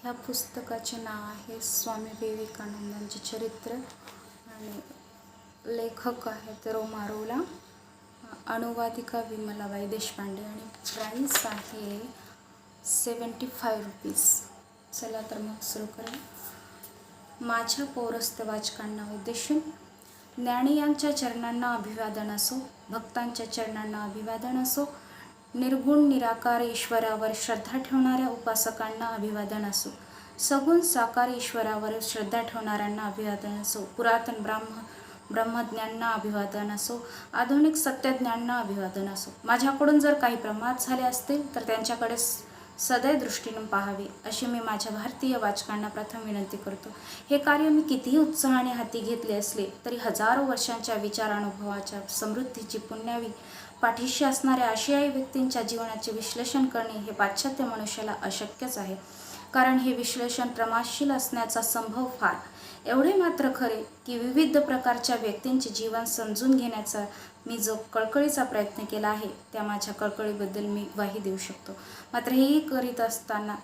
ह्या पुस्तकाचे नाव आहे स्वामी विवेकानंदांचे चरित्र आणि लेखक आहेत रोमारोला, अनुवादिका विमलाबाई देशपांडे आणि प्राईस आहे 75 रुपीज. चला तर मग सुरू करूया. माझ्या पौरस्त्य वाचकांना उद्देशून ज्ञानी यांच्या चरणांना अभिवादन असो, भक्तांच्या चरणांना अभिवादन असो, निर्गुण निराकार ईश्वरावर श्रद्धा ठेवणाऱ्या उपासकांना अभिवादन असो, सगुण साकार ईश्वरावर श्रद्धा ठेवणाऱ्यांना अभिवादन असो, पुरातन ब्रह्मज्ञांना अभिवादन असो, आधुनिक सत्यज्ञांना अभिवादन असो. माझ्याकडून जर काही प्रमाद झाले असतील तर त्यांच्याकडे सदैव दृष्टीने पाहावे अशी मी माझ्या भारतीय वाचकांना प्रथम विनंती करतो. हे कार्य मी कितीही उत्साहाने हाती घेतले असले तरी हजारो वर्षांच्या विचारानुभवाच्या समृद्धीची पुण्यावी पाठीशी असणाऱ्या आशियाई व्यक्तींच्या जीवनाचे विश्लेषण करणे हे पाश्चात्य मनुष्याला अशक्यच आहे, कारण हे विश्लेषण प्रमादशील असण्याचा संभव फार. एवढे मात्र खरे की विविध प्रकारच्या व्यक्तींचे जीवन समजून घेण्याचा मी जो कळकळीचा प्रयत्न केला आहे त्या माझ्या कळकळीबद्दल मी ग्वाही देऊ शकतो. मात्र हेही करीत असताना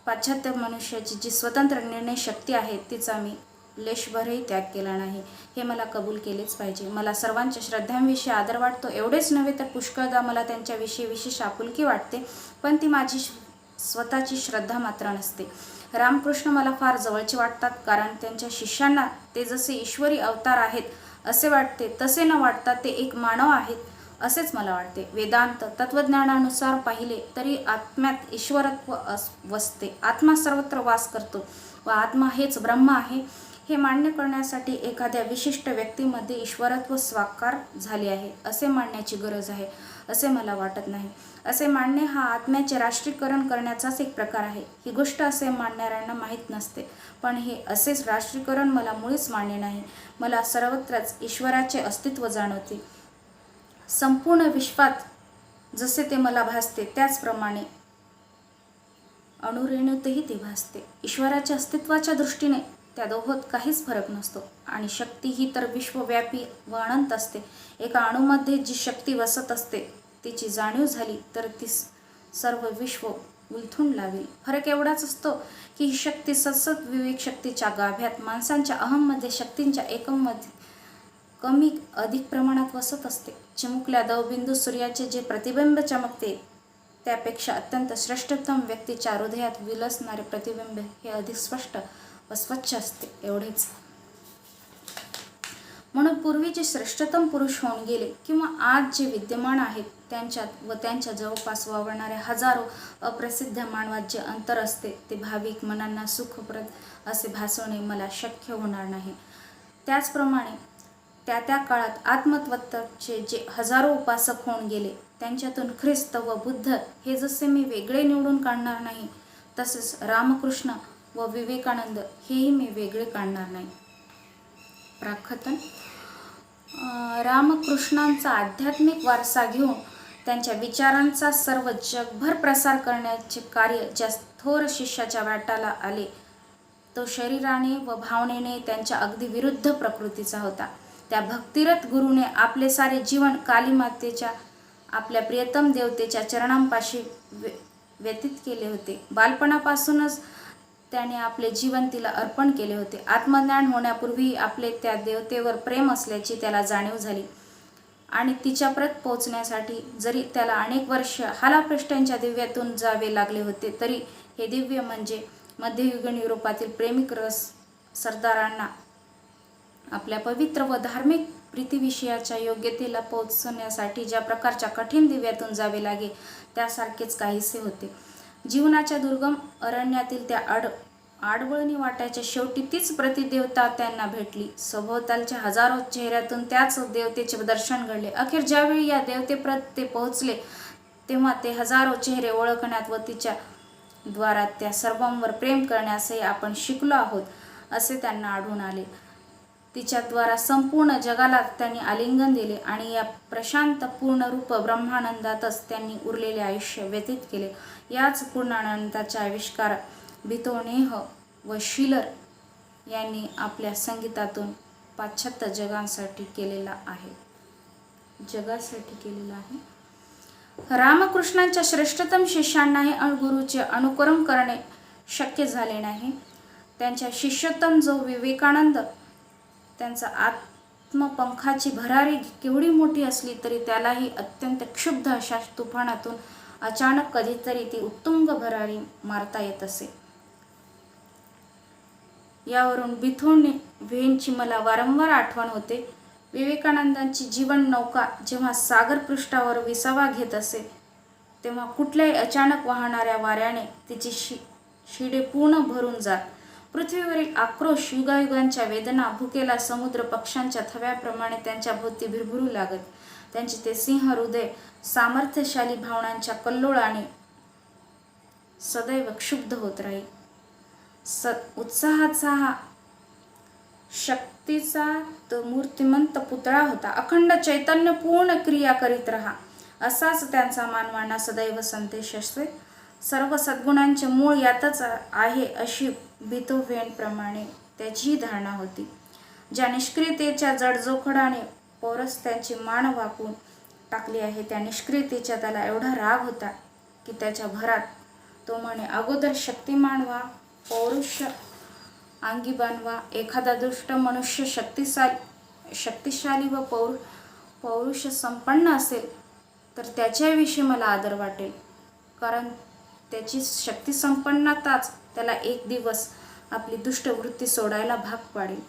पाश्चात्य मनुष्याची जी स्वतंत्र निर्णय शक्ती आहे तिचा मी लेशभरही त्याग केला नाही, हे मला कबूल केलेच पाहिजे. मला सर्वांच्या श्रद्धांविषयी आदर वाटतो, एवढेच नव्हे तर पुष्कळदा मला त्यांच्याविषयी विशेष आपुलकी वाटते, पण ती माझी स्वतःची श्रद्धा मात्र नसते. रामकृष्ण मला फार जवळचे वाटतात, कारण त्यांच्या शिष्यांना ते जसे ईश्वरी अवतार आहेत असे वाटते, तसे न वाटता ते एक मानव आहेत असेच मला वाटते. वेदांत तत्वज्ञानानुसार पाहिले तरी आत्म्यात ईश्वरत्व वसते, आत्मा सर्वत्र वास करतो व आत्मा हेच ब्रह्म आहे हे मान्य करण्यासाठी एखाद्या विशिष्ट व्यक्तीमध्ये ईश्वरत्व साकार झाले आहे असे मानण्याची गरज आहे असे मला वाटत नाही. असे मानणे हा आत्म्याचे राष्ट्रीकरण करण्याचाच एक प्रकार आहे. ही गोष्ट असे मानणाऱ्यांना माहीत नसते, पण हे असेच राष्ट्रीकरण मला मुळीच मान्य नाही. मला सर्वत्रच ईश्वराचे अस्तित्व जाणवते. संपूर्ण विश्वात जसे ते मला भासते त्याचप्रमाणे अणुरेणूतही ते भासते. ईश्वराच्या अस्तित्वाच्या दृष्टीने त्या दोहोत काहीच फरक नसतो आणि शक्ती ही तर विश्वव्यापी व अनंत असते. एका अणूमध्ये जी शक्ती वसत असते तिची जाणीव झाली तर ती सर्व विश्व उलथून लावेल. फरक एवढाच असतो की ही शक्ती सतत विवेक शक्तीच्या गाभ्यात माणसांच्या अहममध्ये शक्तींच्या एकममध्ये कमी अधिक प्रमाणात वसत असते. चिमुकल्या दवबिंदू सूर्याचे जे प्रतिबिंब चमकते त्यापेक्षा अत्यंत श्रेष्ठतम व्यक्तीच्या हृदयात विलसणारे प्रतिबिंब हे अधिक स्पष्ट व स्वच्छ असते, एवढेच. म्हणून पूर्वी जे श्रेष्ठतम पुरुष होऊन गेले किंवा आज जे विद्यमान आहेत त्यांच्यात व त्यांच्या जवळपास वावरणाऱ्या हजारो अप्रसिद्ध मानवात जे अंतर असते ते भाविक मनांना सुखप्रद असे भासवणे मला शक्य होणार नाही. त्याचप्रमाणे त्या त्या काळात आत्मतत्त्वाचे जे हजारो उपासक होऊन गेले त्यांच्यातून ख्रिस्त व बुद्ध हे जसे मी वेगळे निवडून काढणार नाही, तसेच रामकृष्ण व विवेकानंद हेही मी वेगळे काढणार नाही. प्राकथन. रामकृष्णांचा आध्यात्मिक वारसा घेऊन त्यांच्या विचारांचा सर्व जगभर प्रसार करण्याचे कार्य ज्या थोर शिष्याच्या वाट्याला आले तो शरीराने व भावनेने त्यांच्या अगदी विरुद्ध प्रकृतीचा होता. त्या भक्तिरत गुरुने आपले सारे जीवन कालीमातेच्या आपल्या प्रियतम देवतेच्या चरणांपाशी व्यतीत केले होते. बालपणापासूनच त्याने आपले जीवन तिला अर्पण केले होते. आत्मज्ञान होण्यापूर्वी आपले त्या देवतेवर प्रेम असल्याची त्याला जाणीव झाली आणि तिच्याप्रत पोहोचण्यासाठी जरी त्याला अनेक वर्ष हालाप्रष्ट्यांच्या दिव्यातून जावे लागले होते तरी हे दिव्य म्हणजे मध्ययुगीन युरोपातील प्रेमिक रस सरदारांना आपल्या पवित्र व धार्मिक प्रीतीविषयाच्या योग्यतेला पोहोचण्यासाठी ज्या प्रकारच्या कठीण दिव्यातून जावे लागे त्यासारखेच काहीसे होते. जीवनाच्या दुर्गम अरण्यातील त्या आडवळणी वाट्याच्या शेवटी तीच प्रतिदेवता त्यांना भेटली. सभोवतालच्या हजारो चेहऱ्यातून त्याच देवतेचे दर्शन घडले. अखेर ज्यावेळी या देवतेप्रत ते पोहोचले तेव्हा ते हजारो चेहरे ओळखण्यात व तिच्या द्वारा त्या सर्वांवर प्रेम करण्यासही आपण शिकलो आहोत असे त्यांना आढळून आले. तिच्याद्वारा संपूर्ण जगाला त्यांनी आलिंगन दिले आणि या प्रशांत पूर्णरूप ब्रह्मानंदातच त्यांनी उरलेले आयुष्य व्यतीत केले. याच पूर्णानंदाचा आविष्कार बितोनेह व शिलर यांनी आपल्या संगीतातून पाश्चात्य जगासाठी केलेला आहे. रामकृष्णांच्या श्रेष्ठतम शिष्यांनाही गुरुचे अनुकरण करणे शक्य झाले नाही. त्यांच्या शिष्योत्तम जो विवेकानंद, त्यांचा आत्मपंखाची भरारी केवढी मोठी असली तरी त्यालाही अत्यंत क्षुब्ध अशा तुफानातून अचानक कधीतरी ती उत्तुंग भरारी मारता येत असे. यावरून बिथोन व्हेनची मला वारंवार आठवण होते. विवेकानंदांची जीवन नौका जेव्हा सागरपृष्ठावर विसावा घेत असे तेव्हा कुठल्याही अचानक वाहणाऱ्या वाऱ्याने तिची शिडे पूर्ण भरून जात. पृथ्वीवरील आक्रोश, युगायुगांच्या वेदना, भुकेला समुद्र पक्ष्यांच्या थव्याप्रमाणे त्यांच्या भोवती भिरभिरू लागत. त्यांचे ते सिंह हृदय सामर्थ्यशाली भावनांच्या कल्लोळाने सदैव क्षुब्ध होत राही. उत्साहाचा हा शक्तीचा तो मूर्तिमंत पुतळा होता. अखंड चैतन्यपूर्ण क्रिया करीत रहा, असाच त्यांचा मानवांना सदैव संदेश असते. सर्व सद्गुणांचे मूळ यातच आहे अशी बिथोव्हेनप्रमाणे त्याचीही धारणा होती. ज्या निष्क्रियतेच्या जडजोखडाने पौरस्त्याची मान वाकवून टाकली आहे त्या निष्क्रियतेचा त्याला एवढा राग होता की त्याच्या भरात तो म्हणे, अगोदर शक्तिमान व्हा, पौरुष अंगी बनवा. एखादा दुष्ट मनुष्य शक्तिशाली व पौरुष संपन्न असेल तर त्याच्याविषयी मला आदर वाटेल, कारण त्याची शक्तिसंपन्नताच त्याला एक दिवस आपली दुष्ट वृत्ती सोडायला भाग पाडेल.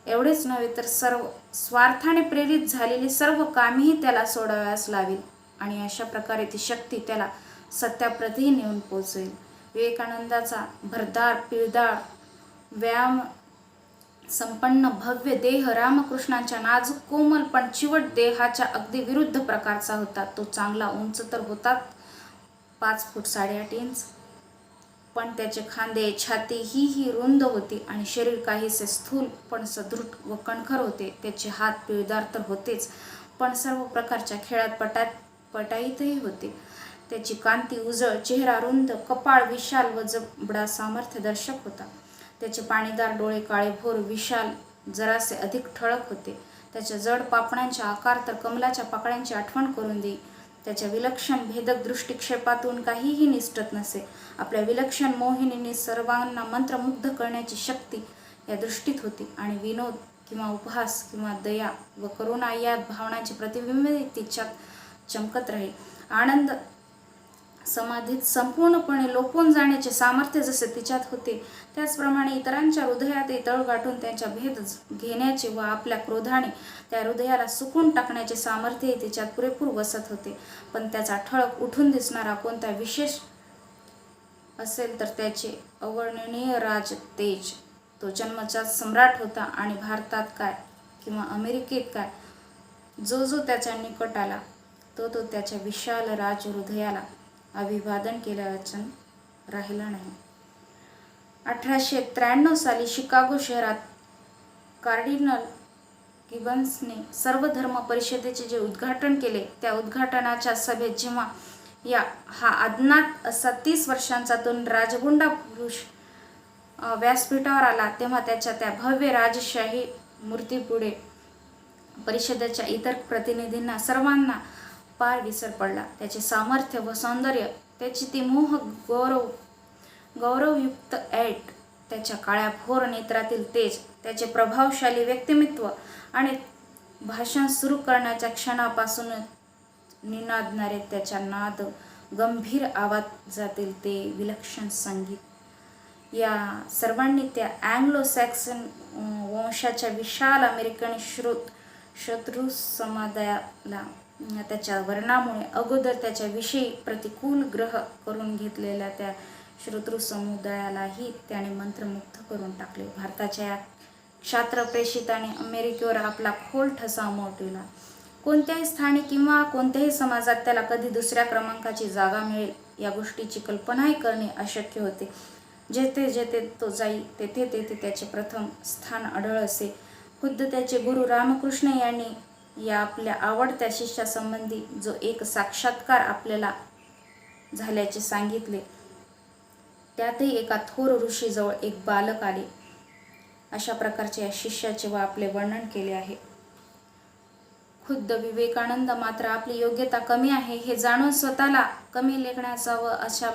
एवढेच नव्हे तर सर्व स्वार्थाने प्रेरित झालेली सर्व कामेही त्याला सोडाव्यास लावेल आणि अशा प्रकारे ती शक्ती त्याला सत्याप्रती नेऊन पोचवेल. विवेकानंदाचा भरदार, पिळदार, व्यायाम संपन्न भव्य देह रामकृष्णांच्या नाजूक, कोमल पण चिवट देहाच्या अगदी विरुद्ध प्रकारचा होता. तो चांगला उंच तर होता 5 फूट 8.5 इंच, पण त्याचे खांदे, छाती ही रुंद होती आणि शरीर काहीसे स्थूल पण सदृढ व कणखर होते. त्याचे हात पिळदार तर होतेच, पण सर्व प्रकारच्या खेळात पटाईतही होते. त्याची कांती उजळ, चेहरा रुंद, कपाळ विशाल व जबडा सामर्थ्यदर्शक होता. त्याचे पाणीदार डोळे काळेभोर, विशाल, जरासे अधिक ठळक होते. त्याच्या जड पापण्यांचे आकार तर कमलाच्या पाकळ्यांची आठवण करून देई. त्याच्या विलक्षण भेदक दृष्टिक्षेपातून काहीही निसटत नसे. आपल्या विलक्षण मोहिनीने सर्वांना मंत्रमुग्ध करण्याची शक्ती या दृष्टीत होती आणि विनोद किंवा उपहास किंवा दया व करुणा या भावनांचे प्रतिबिंब तिच्यात चमकत राहील. आनंद समाधीत संपूर्णपणे लोपून जाण्याचे सामर्थ्य जसे तिच्यात होते त्याचप्रमाणे इतरांच्या हृदयातही तळ गाठून त्यांचा भेद घेण्याचे व आपल्या क्रोधाने त्या हृदयाला सुकून टाकण्याचे सामर्थ्यही तिच्यात पुरेपूर वसत होते. पण त्याचा ठळक उठून दिसणारा कोणता विशेष असेल तर त्याचे अवर्णनीय राजतेज. तो जन्मजात सम्राट होता आणि भारतात काय किंवा अमेरिकेत काय, जो त्याच्या निकट आला तो त्याच्या विशाल राज हृदयाला अभिवादन केल्यावाचन राहिला नाही. 1893 साली शिकागो शहरात कार्डिनल गिबन्सने सर्वधर्म परिषदेचे जे उद्घाटन केले त्या उद्घाटनाच्या सभेत जेव्हा हा अज्ञात असा 30 वर्षांचा तरुण राजगुंडा पुरुष व्यासपीठावर आला तेव्हा त्याच्या त्या भव्य राजशाही मूर्तीपुढे परिषदेच्या इतर प्रतिनिधींना सर्वांना पार विसर पडला. त्याचे सामर्थ्य व सौंदर्य, त्याची ती गौरवयुक्त ऐट, त्याच्या काळ्या भोर नेत्रातील तेज, त्याचे प्रभावशाली व्यक्तिमत्व आणि भाषण सुरू करण्याच्या क्षणापासून निनादणारे त्याच्या नाद गंभीर आवाजातील ते विलक्षण संगीत, या सर्वांनी त्या अँग्लो सॅक्सन वंशाच्या विशाल अमेरिकन श्रोतृ समुदायाला त्याच्या वर्णामुळे अगोदर त्याच्याविषयी प्रतिकूल ग्रह करून घेतलेल्या त्या श्रोतृ समुदायालाही त्याने मंत्रमुग्ध करून टाकले. भारताच्या या क्षात्र प्रेषिताने अमेरिकेवर आपला खोल ठसा उमटविला. कोणत्याही स्थानी किंवा कोणत्याही समाजात त्याला कधी दुसऱ्या क्रमांकाची जागा मिळेल या गोष्टीची कल्पनाही करणे अशक्य होते. जेथे जेथे तो जाई तेथे तेथे त्याचे प्रथम स्थान आढळ असे. खुद्द त्याचे गुरु रामकृष्ण यांनी या आपल्या आवडत्या शिष्यासंबंधी जो एक साक्षात्कार आपल्याला झाल्याचे सांगितले त्यातही एका थोर ऋषीजवळ एक बालक आले अशा प्रकारचे या शिष्याचे व आपले वर्णन केले आहे. खुद्द विवेकानंद मात्र आपली योग्यता कमी आहे हे जाणून स्वतःला कमी लेखण्याचा व अशा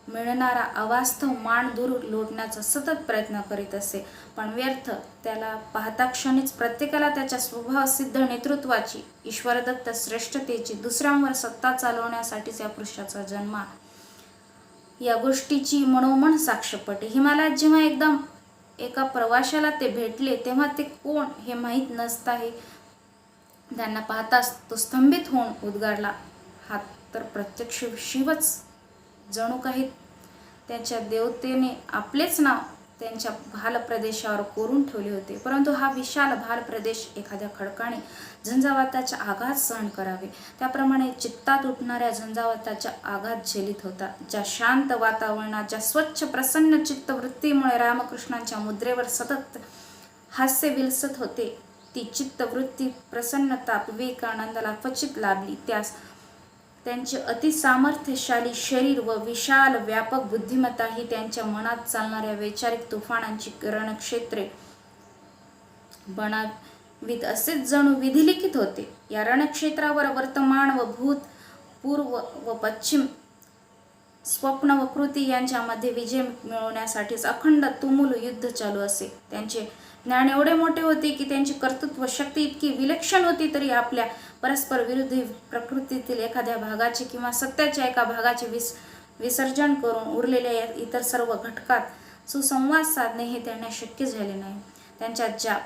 मिळणारा अवास्तव मान दूर लोटण्याचा सतत प्रयत्न करीत असे, पण व्यर्थ. त्याला पाहता क्षणीच प्रत्येकाला त्याच्या स्वभावसिद्ध नेतृत्वाची, ईश्वरदत्त श्रेष्ठतेची, दुसऱ्यांवर सत्ता चालवण्यासाठीच या पुरुषाचा जन्म या गोष्टीची मनोमन साक्ष पटे. हिमालयात जेव्हा एकदम एका प्रवाशाला ते भेटले तेव्हा ते कोण हे माहीत नसताही त्यांना पाहताच तो स्तंभित होऊन उद्गारला, हा तर प्रत्यक्ष शिवच. जणू काही त्याच्या देवतेने आपलेच नाव त्यांच्या भाल प्रदेशावर कोरून ठेवले होते. परंतु हा विशाल भाल प्रदेश एखाद्या खडकाने झंझावाताचा आघात सहन करावे त्याप्रमाणे चित्तात उठणाऱ्या झंझावाताचा आघात झेलीत होता. ज्या शांत वातावरणात, ज्या स्वच्छ प्रसन्न चित्तवृत्तीमुळे रामकृष्णांच्या मुद्रेवर सतत हास्य विलसत होते, ती चित्तवृत्ती, प्रसन्नता विवेकानंदाला क्वचित लाभली. त्यास त्यांचे अतिसामर्थ्यशाली शरीर व विशाल व्यापक बुद्धिमत्ता ही त्यांच्या मनात चालणाऱ्या वैचारिक तुफानांची रणक्षेत्रे बनावीत असेच जणू विधिलिखित होते. या रणक्षेत्रावर वर्तमान व भूत, पूर्व व पश्चिम, स्वप्न व कृती यांच्यामध्ये विजय मिळवण्यासाठीच अखंड तुमुल युद्ध चालू असे. त्यांचे ज्ञान एवढे मोठे होते की त्यांची कर्तृत्व शक्ती इतकी विलक्षण होती तरी आपल्या परस्पर विरोधी प्रकृतीतील एखाद्या भागाचे किंवा सत्याच्या एका भागाचे विसर्जन करून उरलेल्या इतर सर्व घटकात सुसंवाद साधणे हे त्यांना शक्य झाले नाही. त्यांच्यात ज्या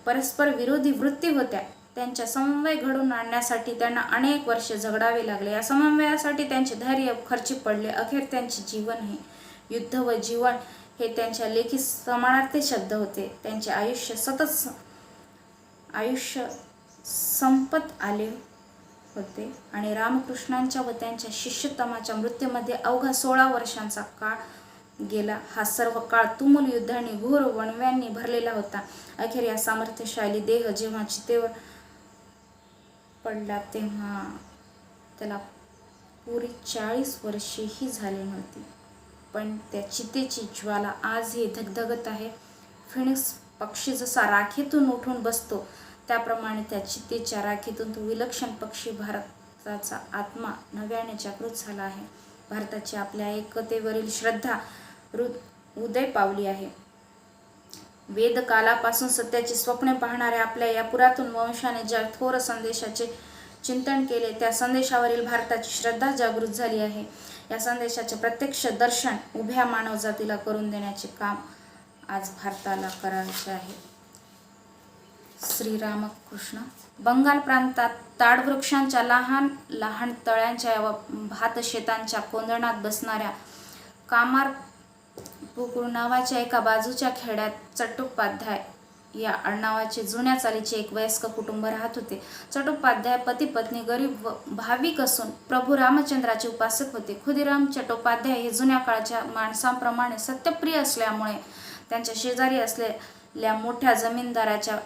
परस्पर विरोधी वृत्ती होत्या त्यांच्या समन्वय घडून आणण्यासाठी त्यांना अनेक वर्षे झगडावे लागले. या समन्वयासाठी त्यांचे धैर्य खर्ची पडले. अखेर त्यांचे जीवन हे युद्ध व जीवन हे त्यांच्या लेखी समानार्थी शब्द होते. त्यांचे आयुष्य संपत आले होते आणि रामकृष्णांच्या व त्यांच्या शिष्यतमाच्या मृत्यूमध्ये अवघा 16 वर्षांचा काळ गेला. हा सर्व काळ तुमुल युद्धांनी, घोर वणव्यांनी भरलेला होता. अखेर या सामर्थ्यशाली देह जेव्हा चितेवर पडला तेव्हा त्याला पुरी 40 वर्षेही झाली नव्हती, पण त्या चितेची ज्वाला आजही धगधगत आहे. फिनिक्स पक्षी जसा राखेतून उठून बसतो त्याप्रमाणे त्या चितेच्या राखेतून तो विलक्षण पक्षी भारताचा आत्मा नव्याने जागृत झाला आहे. भारताची आपल्या एकतेवरील श्रद्धा उदय पावली आहे. वेदकालापासून सत्याची स्वप्ने पाहणाऱ्या आपल्या या पुरातन वंशाने ज्या थोर संदेशाचे चिंतन केले त्या संदेशावरील भारताची श्रद्धा जागृत झाली आहे. या संदेशाचे प्रत्यक्ष दर्शन उभ्या मानवजातीला करून देण्याचे काम आज भारताला करायचे आहे. श्रीरामकृष्ण. बंगाल प्रांतात ताडवृक्षांच्या लहान लहान तळ्यांच्या व भातशेतांच्या कोंदणात बसणाऱ्या कामारपुकुर नावाच्या एका बाजूच्या खेड्यात चट्टोपाध्याय या आडनावाचे जुन्या चालीचे एक वयस्क कुटुंब राहत होते. चट्टोपाध्याय पती पत्नी गरीब व भाविक असून प्रभू रामचंद्राचे उपासक होते. खुदिराम चट्टोपाध्याय हे जुन्या काळच्या माणसांप्रमाणे सत्यप्रिय असल्यामुळे त्यांच्या शेजारी असलेल्या मोठ्या जमीनदाराच्या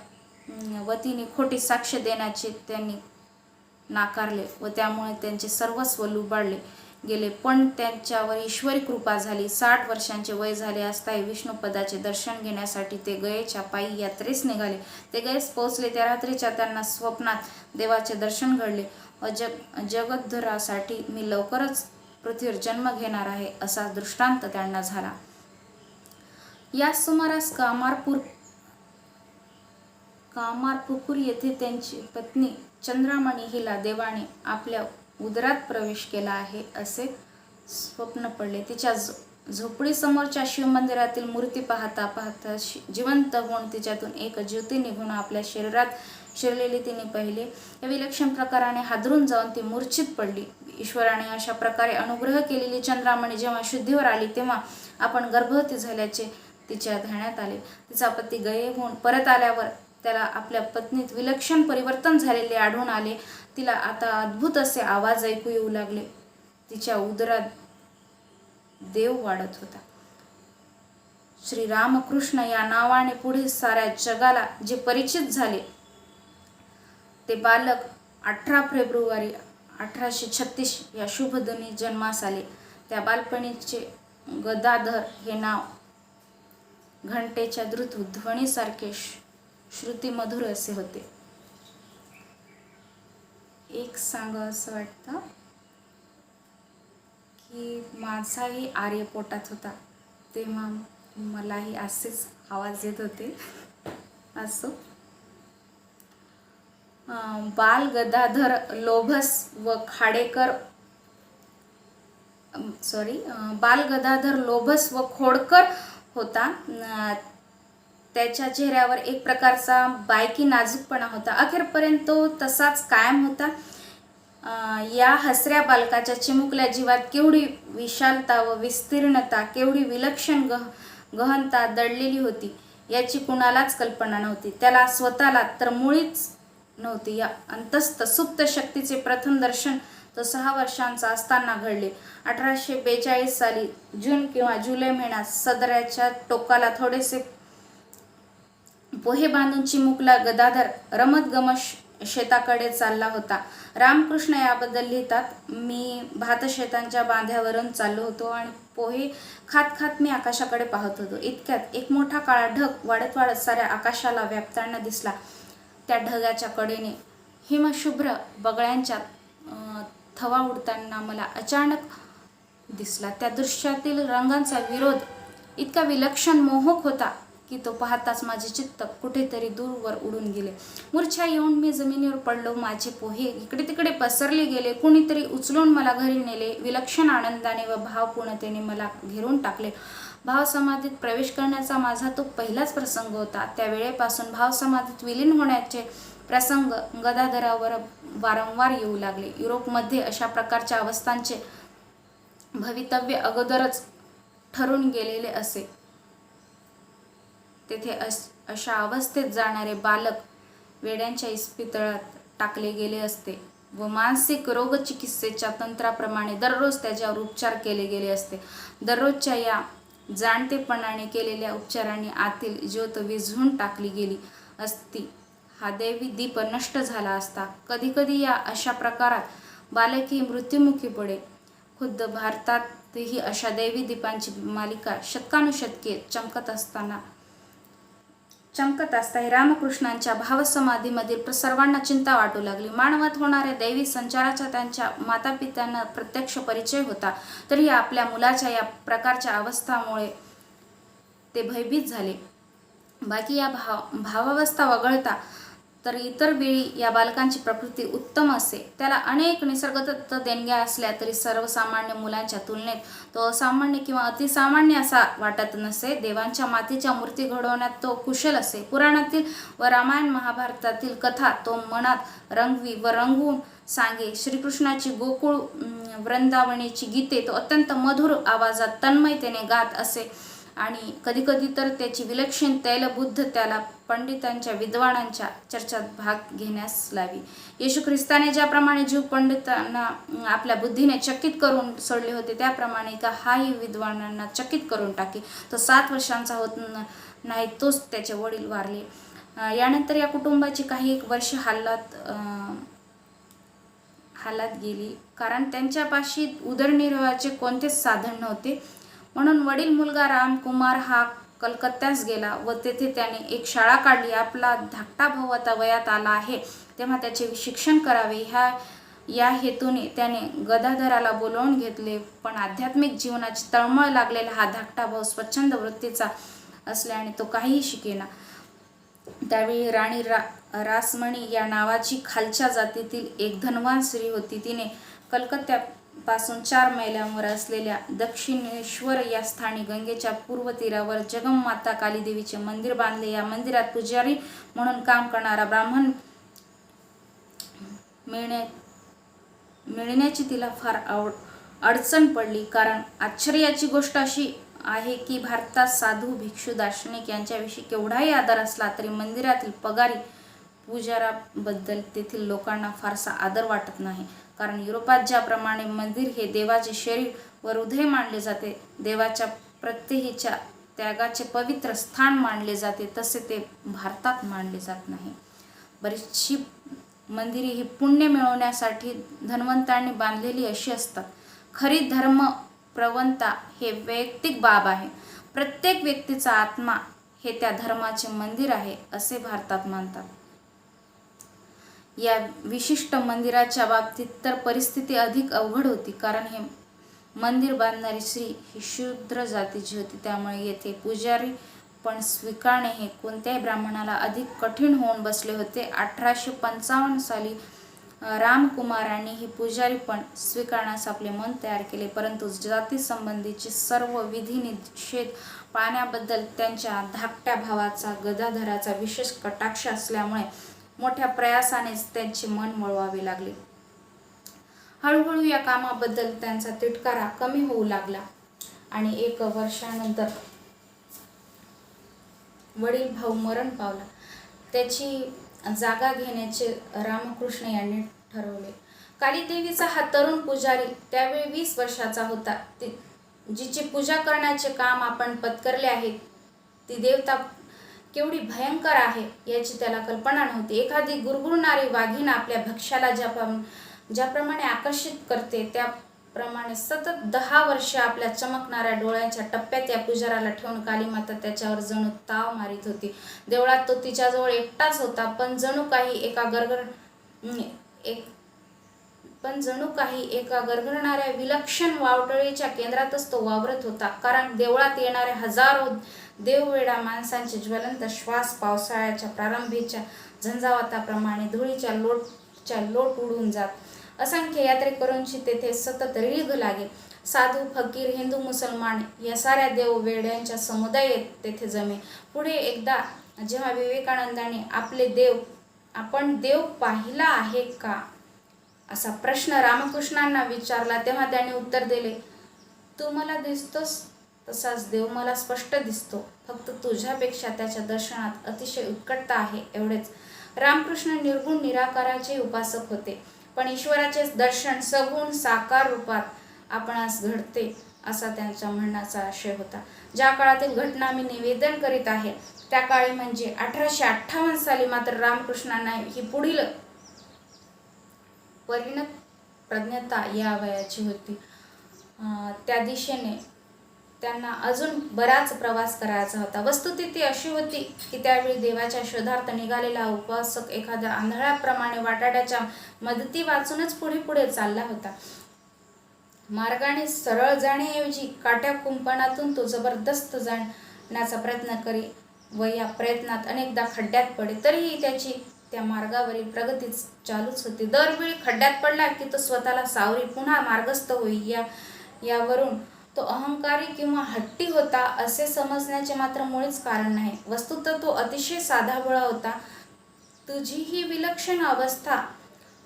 वतीने खोटी साक्ष देण्याचे त्यांनी नाकारले व त्यामुळे त्यांचे सर्वस्व लुबाडले गेले. पण त्यांच्यावर ईश्वरी कृपा झाली. 60 वर्षांचे वय झाले असताही विष्णुपदाचे दर्शन घेण्यासाठी ते गयेच्या पायी यात्रेस निघाले. ते गयेस पोहोचले त्या रात्रीच्या त्यांना स्वप्नात देवाचे दर्शन घडले व जगद्धरासाठी मी लवकरच पृथ्वीवर जन्म घेणार आहे असा दृष्टांत त्यांना झाला. या सुमारास कामारपुकुर येथे त्यांची पत्नी चंद्रामणी हिला देवाने आपल्या उदरात प्रवेश केला आहे असे स्वप्न पडले. तिच्या झोपडीसमोरच्या शिवमंदिरातील मूर्ती पाहता पाहता जिवंत होऊन तिच्यातून एक ज्योती निघून आपल्या शरीरात शिरलेली तिने पाहिले. या विलक्षण प्रकाराने हादरून जाऊन ती मूर्छित पडली. ईश्वराने अशा प्रकारे अनुग्रह केलेली चंद्रामणी जेव्हा शुद्धीवर आली तेव्हा आपण गर्भवती झाल्याचे तिच्या ध्यानात आले. तिचा पती गये होऊन परत आल्यावर त्याला आपल्या पत्नीत विलक्षण परिवर्तन झालेले आढळून आले. तिला आता अद्भुत असे आवाज ऐकू येऊ लागले. तिच्या उदरात देव वाढत होता. श्रीरामकृष्ण या नावाने पुढे साऱ्या जगाला जे परिचित झाले ते बालक 18 फेब्रुवारी 1836 या शुभ दिनी जन्मास आले. त्या बालपणीचे गदाधर हे नाव घंटेच्या द्रुत ध्वनीसारखे श्रुतिमधुर असे होते. एक सांग असं वाटतं की माझाही आर्य पोटात होता तेव्हा मलाही असेच आवाज येत होते. असो. बाल गदाधर लोभस व खाडेकर बाल गदाधर लोभस व खोडकर होता. त्याच्या चेहऱ्यावर एक प्रकारचा बायकी नाजूकपणा होता. अखेरपर्यंत तो तसाच कायम होता. या हसऱ्या बालकाच्या चिमुकल्या जीवात केवढी विशालता व विस्तीर्णता, केवढी विलक्षण गहनता दडलेली होती याची कुणालाच कल्पना नव्हती. त्याला स्वतःला तर मुळीच नव्हती. या अंतस्थ सुप्त शक्तीचे प्रथम दर्शन तो 6 वर्षांचा असताना घडले. 1842 साली जून किंवा जुलै महिन्यात सदऱ्याच्या टोकाला थोडेसे पोहे बांधून चिमुकला गदाधर रमतगमत शेताकडे चालला होता. रामकृष्ण याबद्दल लिहितात, मी भातशेतांच्या बांध्यावरून चाललो होतो आणि पोहे खात खात मी आकाशाकडे पाहत होतो. इतक्यात एक मोठा काळा ढग वाढत वाढत साऱ्या आकाशाला व्यापताना दिसला. त्या ढगाच्या कडेने हिमशुभ्र बगळ्यांच्या थवा उडताना मला अचानक दिसला. त्या दृश्यातील रंगांचा विरोध इतका विलक्षण मोहक होता की तो पाहताच माझे चित्त कुठेतरी दूरवर उडून गेले. मूर्छा येऊन मी जमिनीवर पडलो. माझे पोहे इकडे तिकडे पसरले गेले. कुणीतरी उचलून मला घरी नेले. विलक्षण आनंदाने व भावपूर्णतेने मला घेरून टाकले. भावसमाधीत प्रवेश करण्याचा माझा तो पहिलाच प्रसंग होता. त्या वेळेपासून भावसमाधीत विलीन होण्याचे प्रसंग गदाधरावर वारंवार येऊ लागले. युरोपमध्ये अशा प्रकारच्या अवस्थांचे भवितव्य अगोदरच ठरून गेलेले असे. तेथे अशा अवस्थेत जाणारे बालक वेड्यांच्या इस्पितळात टाकले गेले असते व मानसिक रोगचिकित्सेच्या तंत्राप्रमाणे दररोज त्याच्यावर उपचार केले गेले असते. दररोजच्या या जाणतेपणाने केलेल्या उपचारांनी आतील ज्योत विझवून टाकली गेली असती. हा दैवी दीप नष्ट झाला असता. कधी कधी या अशा प्रकारात बालकही मृत्युमुखी पडे. खुद्द भारतातही अशा दैवी दीपांची मालिका शतकानुशतके चमकत असता रामकृष्णांच्या भावसमाधीमधील सर्वांना चिंता वाटू लागली. मानवात होणाऱ्या दैवी संचाराचा त्यांच्या मातापित्यांना प्रत्यक्ष परिचय होता, तरी आपल्या मुलाच्या या प्रकारच्या अवस्थामुळे ते भयभीत झाले. बाकी या भावावस्था वगळता तर इतर वेळी या बालकांची प्रकृती उत्तम असे. त्याला अनेक निसर्गदत्त देणग्या असल्या तरी सर्वसामान्य मुलांच्या तुलनेत तो असामान्य किंवा अतिसामान्य असा वाटत नसे. देवांच्या मातीच्या मूर्ती घडवण्यात तो कुशल असे. पुराणातील व रामायण महाभारतातील कथा तो मनात रंगवी व रंगवून सांगे. श्रीकृष्णाची गोकुळ वृंदावनीची गीते तो अत्यंत मधुर आवाजात तन्मयतेने गात असे आणि कधीकधी तर त्याची विलक्षण तैलबुद्ध त्याला पंडितांच्या विद्वानांच्या चर्चात भाग घेण्यास लावी. येशू ख्रिस्ताने ज्याप्रमाणे जीव पंडितांना आपल्या बुद्धीने चकित करून सोडले होते त्याप्रमाणे हाही विद्वानांना चकित करून टाके. तो 7 वर्षांचा होत नाही तोच त्याचे वडील वारले. यानंतर या कुटुंबाची काही एक वर्ष हालात गेली, कारण त्यांच्यापाशी उदरनिर्वाहाचे कोणतेच साधन नव्हते. म्हणून वडील मुलगा रामकुमार हा कलकत्त्यास गेला व तेथे त्याने एक शाळा काढली. आपला धाकटा भाऊ आता वयात आला आहे तेव्हा त्याचे शिक्षण करावे या हेतूने त्याने गदाधराला बोलावून घेतले. पण आध्यात्मिक जीवनाची तळमळ लागलेला हा धाकटा भाऊ स्वच्छंद वृत्तीचा असल्याने तो काहीही शिकेना. त्यावेळी राणी रासमणी या नावाची खालच्या जातीतील एक धनवान स्त्री होती. तिने कलकत्त्यापासून 4 मैलांवर असलेल्या दक्षिणेश्वर या स्थानी गंगेच्या पूर्व तीरावर जगन्माता कालीदेवीचे मंदिर बांधले. या मंदिरात पुजारी म्हणून काम करणारा ब्राह्मण मिळण्याची तिला फार अडचण पडली. कारण आश्चर्याची गोष्ट अशी आहे की भारतात साधू, भिक्षू, दार्शनिक यांच्याविषयी केवढाही आदर असला तरी मंदिरातील पगारी पुजाराबद्दल तेथील लोकांना फारसा आदर वाटत नाही. कारण युरोपात ज्याप्रमाणे मंदिर हे देवाचे शरीर व हृदय मानले जाते, देवाच्या प्रत्येकीच्या त्यागाचे पवित्र स्थान मानले जाते, तसे ते भारतात मानले जात नाही. बरीचशी मंदिरे ही पुण्य मिळवण्यासाठी धनवंतांनी बांधलेली अशी असतात. खरी धर्म प्रवणता हे वैयक्तिक बाब आहे. प्रत्येक व्यक्तीचा आत्मा हे त्या धर्माचे मंदिर आहे असे भारतात मानतात. या विशिष्ट मंदिराच्या बाबतीत तर परिस्थिती अधिक अवघड होती, कारण हे मंदिर बांधणारी स्त्री ही शूद्र जातीची होती, त्यामुळे येथे पुजारी पण स्वीकारणे हे कोणत्याही ब्राह्मणाला अधिक कठीण होऊन बसले होते. 1855 साली रामकुमारांनी ही पुजारी पण स्वीकारण्यास आपले मन तयार केले, परंतु जातीसंबंधीचे सर्व विधी निषेध पाळण्याबद्दल त्यांच्या धाकट्या भावाचा गदाधराचा विशेष कटाक्ष असल्यामुळे मोठ्या प्रयासानेच त्यांचे मन वळवावे लागले. हळूहळू या कामाबद्दल त्यांचा तिटकारा कमी होऊ लागला आणि 1 वर्षानंतर वडील भाऊ मरण पावला. त्याची जागा घेण्याचे रामकृष्ण यांनी ठरवले. कालीदेवीचा हा तरुण पुजारी त्यावेळी 20 वर्षाचा होता. जिची पूजा करण्याचे काम आपण पत्करले आहे ती देवता केवढी भयंकर आहे याची त्याला कल्पना नव्हती. एखादी गुरगुरणारी वाघीण आपल्या भक्ष्याला ज्याप्रमाणे आकर्षित करते त्याप्रमाणे सतत 10 वर्षे आपल्या चमकणाऱ्या डोळ्यांच्या टप्प्यात या पुजाराला ठेवून कालीमाता त्याच्यावर जणू ताव मारित होती. देवळात तो तिच्याजवळ एकटाच होता, पण जणू काही एका गरगरणाऱ्या विलक्षण वावटळीच्या केंद्रातच तो वावरत होता. कारण देवळात येणाऱ्या हजारो देववेडा माणसांचे ज्वलंत श्वास पावसाळ्याच्या प्रारंभीच्या झंझावाताप्रमाणे धुळीच्या लोट उडून जात. असंख्य यात्रेकरूंची तेथे सतत रीघ लागे. साधू, फकीर, हिंदू, मुसलमान या साऱ्या देववेड्यांचा समुदाय तेथे जमे. पुढे एकदा जेव्हा विवेकानंदांनी आपण देव पाहिला आहे का असा प्रश्न रामकृष्णांना विचारला, तेव्हा त्यांनी उत्तर दिले, तू मला दिसतोस तसाच देव मला स्पष्ट दिसतो, फक्त तुझ्यापेक्षा त्याच्या दर्शनात अतिशय उत्कटता आहे, एवढेच. रामकृष्ण निर्गुण निराकाराचे उपासक होते, पण ईश्वराचे दर्शन सगुण साकार रूपात आपणास घडते असा त्यांच्या म्हणण्याचा आशय होता. ज्या काळातील घटना मी निवेदन करीत आहे त्या काळी म्हणजे 1858 साली मात्र रामकृष्णांना ही पुढील परिणत प्रज्ञता या वयाची होती. त्या दिशेने त्यांना अजून बराच प्रवास करायचा होता. वस्तुस्थिती अशी होती की त्यावेळी देवाच्या शोधार्थ निघालेला उपासक एखाद्या आंधळ्याप्रमाणे वाटाड्याच्या मदती वाचूनच पुढे चालला होता. मार्गाने सरळ जाण्याऐवजी काट्या कुंपणातून तो जबरदस्त जाण्याचा प्रयत्न करी व या प्रयत्नात अनेकदा खड्ड्यात पडे, तरीही त्याची त्या मार्गावरील प्रगती चालूच होती. दरवेळी खड्ड्यात पडला की तो स्वतःला सावरी पुन्हा मार्गस्थ होई. यावरून तो अहंकारी किंवा हट्टी होता असे समजण्याचे मात्र मुळीच कारण नाही. वस्तुतः तो अतिशय साधाभोळा होता. तुझी ही विलक्षण अवस्था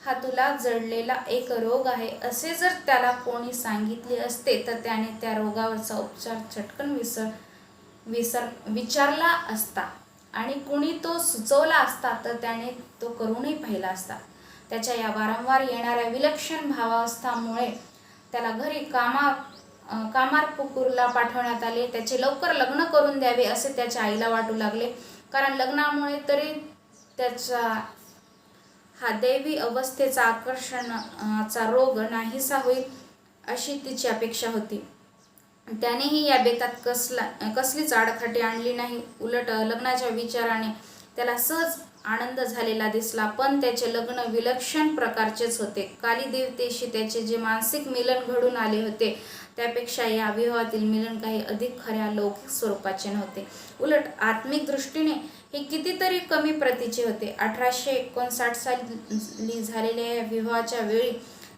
हा तुला जडलेला एक रोग आहे असे जर त्याला कोणी सांगितले असते तर त्याने त्या रोगावरचा उपचार चटकन विचारला असता आणि कुणी तो सुचवला असता तर त्याने तो करूनही पाहिला असता. त्याच्या या वारंवार येणाऱ्या विलक्षण भावावस्थामुळे त्याला घरी कामारपुकुरला पाठवण्यात आले. त्याचे लवकर लग्न करून द्यावे असे त्याच्या आईला वाटू लागले, कारण लग्नामुळे तरी त्याचा हा दैवी अवस्थेचा आकर्षणाचा रोग नाहीसा होईल अशी तिची अपेक्षा होती. त्यानेही या बेतात कसलीच आडकाठी आणली नाही. उलट लग्नाच्या विचाराने त्याला सहज आनंद झालेला दिसला. पण त्याचे लग्न विलक्षण प्रकारचेच होते. कालीदेवतेशी त्याचे जे मानसिक मिलन घडून आले होते त्यापेक्षा या विवाहातील मिलन काही अधिक खऱ्या लौकिक स्वरूपाचे नव्हते. उलट आत्मिक दृष्टीने हे कितीतरी कमी प्रतीचे होते. 1859 साली झालेल्या या विवाहाच्या वेळी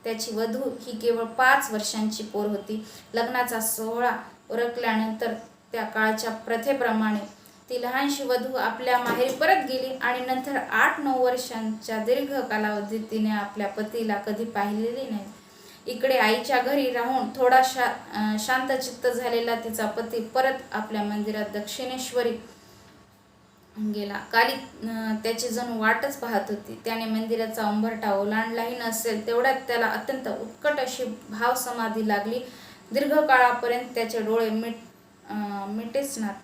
त्याची वधू ही केवळ 5 वर्षांची पोर होती. लग्नाचा सोहळा उरकल्यानंतर त्या काळच्या प्रथेप्रमाणे ती लहानशी वधू आपल्या माहेरी परत गेली आणि नंतर 8-9 वर्षांच्या दीर्घ कालावधीत तिने आपल्या पतीला कधी पाहिलेले नाही. इकडे आईच्या घरी राहून थोडा शांतचित्त झालेला तिचा पती परत आपल्या मंदिरात दक्षिणेश्वरी गेला. काली त्याची जणू वाटच पाहत होती. त्याने मंदिराचा उंबरठा ओलांडलाही नसेल तेवढ्यात त्याला अत्यंत उत्कट अशी भावसमाधी लागली. दीर्घ काळापर्यंत त्याचे डोळे मिटेच नात.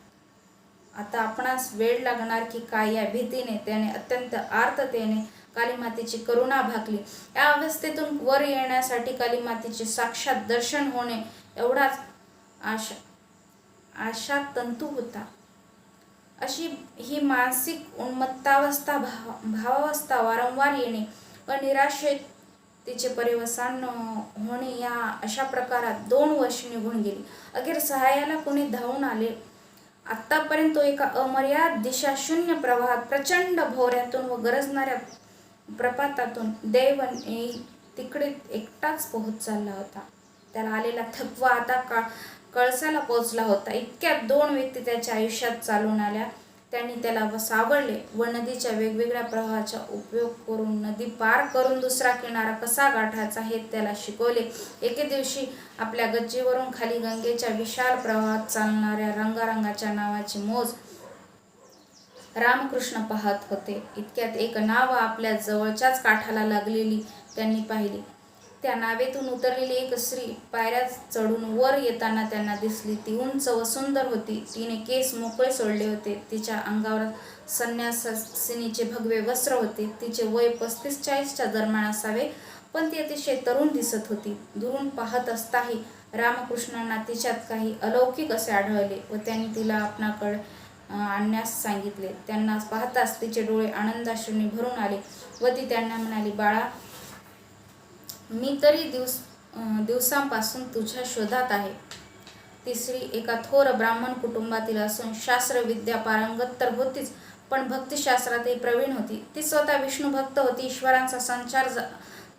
आता आपणास वेळ लागणार की काय या भीतीने त्याने अत्यंत आर्ततेने कालीमातेची करुणा भाकली. या अवस्थेतून वर येण्यासाठी कालीमातेचे साक्षात दर्शन होणे एवढाच आशा तंतू होता. अशी ही मानसिक उन्मत्तावस्था भावावस्था वारंवार येणे व तिचे परिवसान होणे या अशा प्रकारात 2 वर्षे निघून गेली. अखेर सहाय्याला कोणी धावून आले. आत्तापर्यंत तो एका अमर्याद दिशाशून्य प्रवाहात प्रचंड भोवऱ्यातून व गरजणाऱ्या प्रपातातून दैवन तिकडे एकटाच पोहोच चालला होता. त्याला आलेला थकवा आता कळसाला पोचला होता. इतक्यात 2 व्यक्ती त्याच्या आयुष्यात चालून आल्या. त्यांनी त्याला सावरले व नदीच्या वेगवेगळ्या प्रवाहाचा उपयोग करून नदी पार करून दुसरा किनारा कसा गाठायचा हे त्याला शिकवले. एके दिवशी आपल्या गच्चीवरून खाली गंगेच्या विशाल प्रवाहात चालणाऱ्या रंगारंगाच्या नावाची मोज रामकृष्ण पाहत होते. इतक्यात एक नाव आपल्या जवळच्याच काठाला लागलेली त्यांनी पाहिली. त्या नावेतून उतरलेली एक स्त्री पायऱ्या चढून वर येताना त्यांना दिसली. ती उंच व सुंदर होती. तिने केस मोकळे सोडले होते. तिच्या अंगावर संन्यासिनीचे भगवे वस्त्र होते. तिचे वय 35-40च्या दरम्यान असावे, पण ती अतिशय तरुण दिसत होती. दुरून पाहत असताही रामकृष्णांना तिच्यात काही अलौकिक असे आढळले व त्यांनी तिला आपणाकडे आणण्यास सांगितले. त्यांना पाहताच तिचे डोळे आनंदाश्रूंनी भरून आले व ती त्यांना म्हणाली, बाळा, मी तरी दिवसांपासून तुझ्या शोधात आहे. ती स्त्री एका थोर ब्राह्मण कुटुंबातील असून शास्त्रविद्या पारंगत तर होतीच, पण भक्तिशास्त्रातही प्रवीण होती. ती स्वतः विष्णू भक्त होती. ईश्वरांचा संचार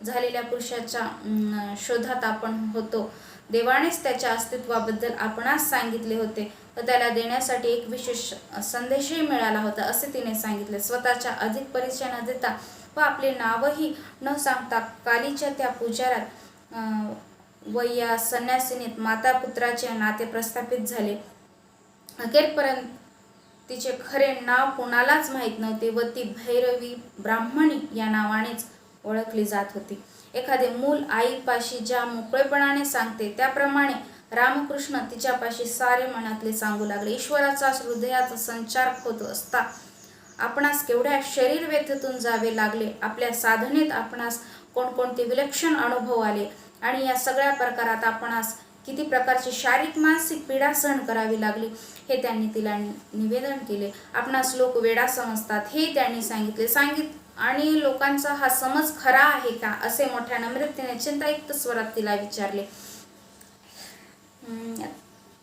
झालेल्या पुरुषाच्या शोधात आपण होतो. देवानेच त्याच्या अस्तित्वाबद्दल आपणास सांगितले होते व त्याला देण्यासाठी एक विशेष संदेशही मिळाला होता, असे तिने सांगितले. स्वतःचा अधिक परिचय न देता व आपले नावही न सांगता कालीच्या त्या पुजारात व या संन्यासिनीत माता पुत्राचे नाते प्रस्थापित झाले. अखेरपर्यंत तिचे खरे नाव कोणालाच माहीत नव्हते व ती भैरवी ब्राह्मणी या नावानेच ओळखली जात होती. एखादे मूल आईपाशी ज्या मोकळेपणाने सांगते त्याप्रमाणे रामकृष्ण तिच्यापाशी सारे मनातले सांगू लागले. ईश्वराचा हृदयात संचार होत असता आपणास केवढ्या शरीर व्यथेतून जावे लागले. आपल्या साधनेत आपणास कोणकोणते विलक्षण अनुभव आले आणि या सगळ्या प्रकारात आपणास किती प्रकारची शारीरिक मानसिक पीडा सहन करावी लागली हे त्यांनी तिला निवेदन केले. आपणास लोक वेडा समजतात हे त्यांनी सांगितले आणि लोकांचा हा समज खरा आहे का, असे मोठ्या नम्रतेने चिंतायुक्त स्वरात तिला विचारले.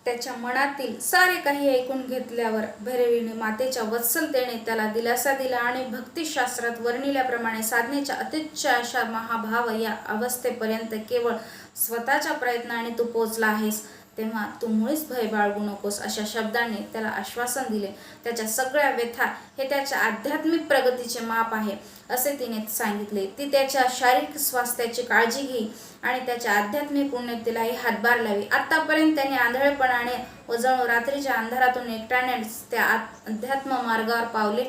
त्याच्या मनातील सारे काही ऐकून घेतल्यावर भैरवीने मातेच्या वत्सलतेने त्याला दिलासा दिला आणि भक्तिशास्त्रात वर्णिल्याप्रमाणे साधनेच्या अत्युच्च अशा महाभाव या अवस्थेपर्यंत केवळ स्वतःच्या प्रयत्नाने तू पोचला आहेस, तेव्हा तू मुळीच भय बाळगू नकोस, अशा शब्दाने त्याला आश्वासन दिले. त्याच्या सगळ्या व्यथा हे त्याच्या आध्यात्मिक प्रगतीचे माप आहे, असे तिने सांगितले. ती त्याच्या शारीरिक स्वास्थ्याची काळजी घेई आणि त्याच्या आध्यात्मिक उन्नतीलाही हातभार लावी. आतापर्यंत त्याने आंधळेपणाने व जणू रात्रीच्या अंधारातून एकट्यानेच त्या अध्यात्म मार्गावर पावले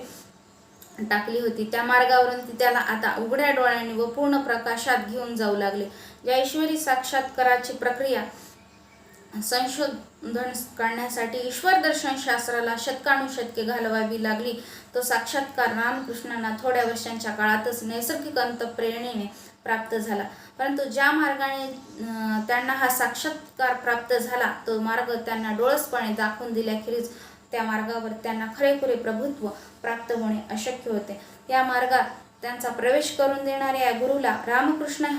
टाकली होती. त्या मार्गावरून ती त्याला आता उघड्या डोळ्यांनी व पूर्ण प्रकाशात घेऊन जाऊ लागले. या ईश्वरी साक्षात्काराची प्रक्रिया संशोधन करण्यासाठी ईश्वर दर्शन शास्त्राला शतकानुशतके घालवावी लागली. तो साक्षात्कार रामकृष्णांना थोड्या वर्षांच्या काळातच नैसर्गिक अंतःप्रेरणेने प्राप्त झाला. परंतु ज्या मार्गाने त्यांना हा साक्षात्कार प्राप्त झाला तो मार्ग त्यांना डोळसपणे दाखवून दिल्याखेरीज त्या मार्गावर त्यांना खरेखुरे प्रभुत्व प्राप्त होणे अशक्य होते. या मार्गात त्यांचा प्रवेश करून देणाऱ्या या गुरुला रामकृष्ण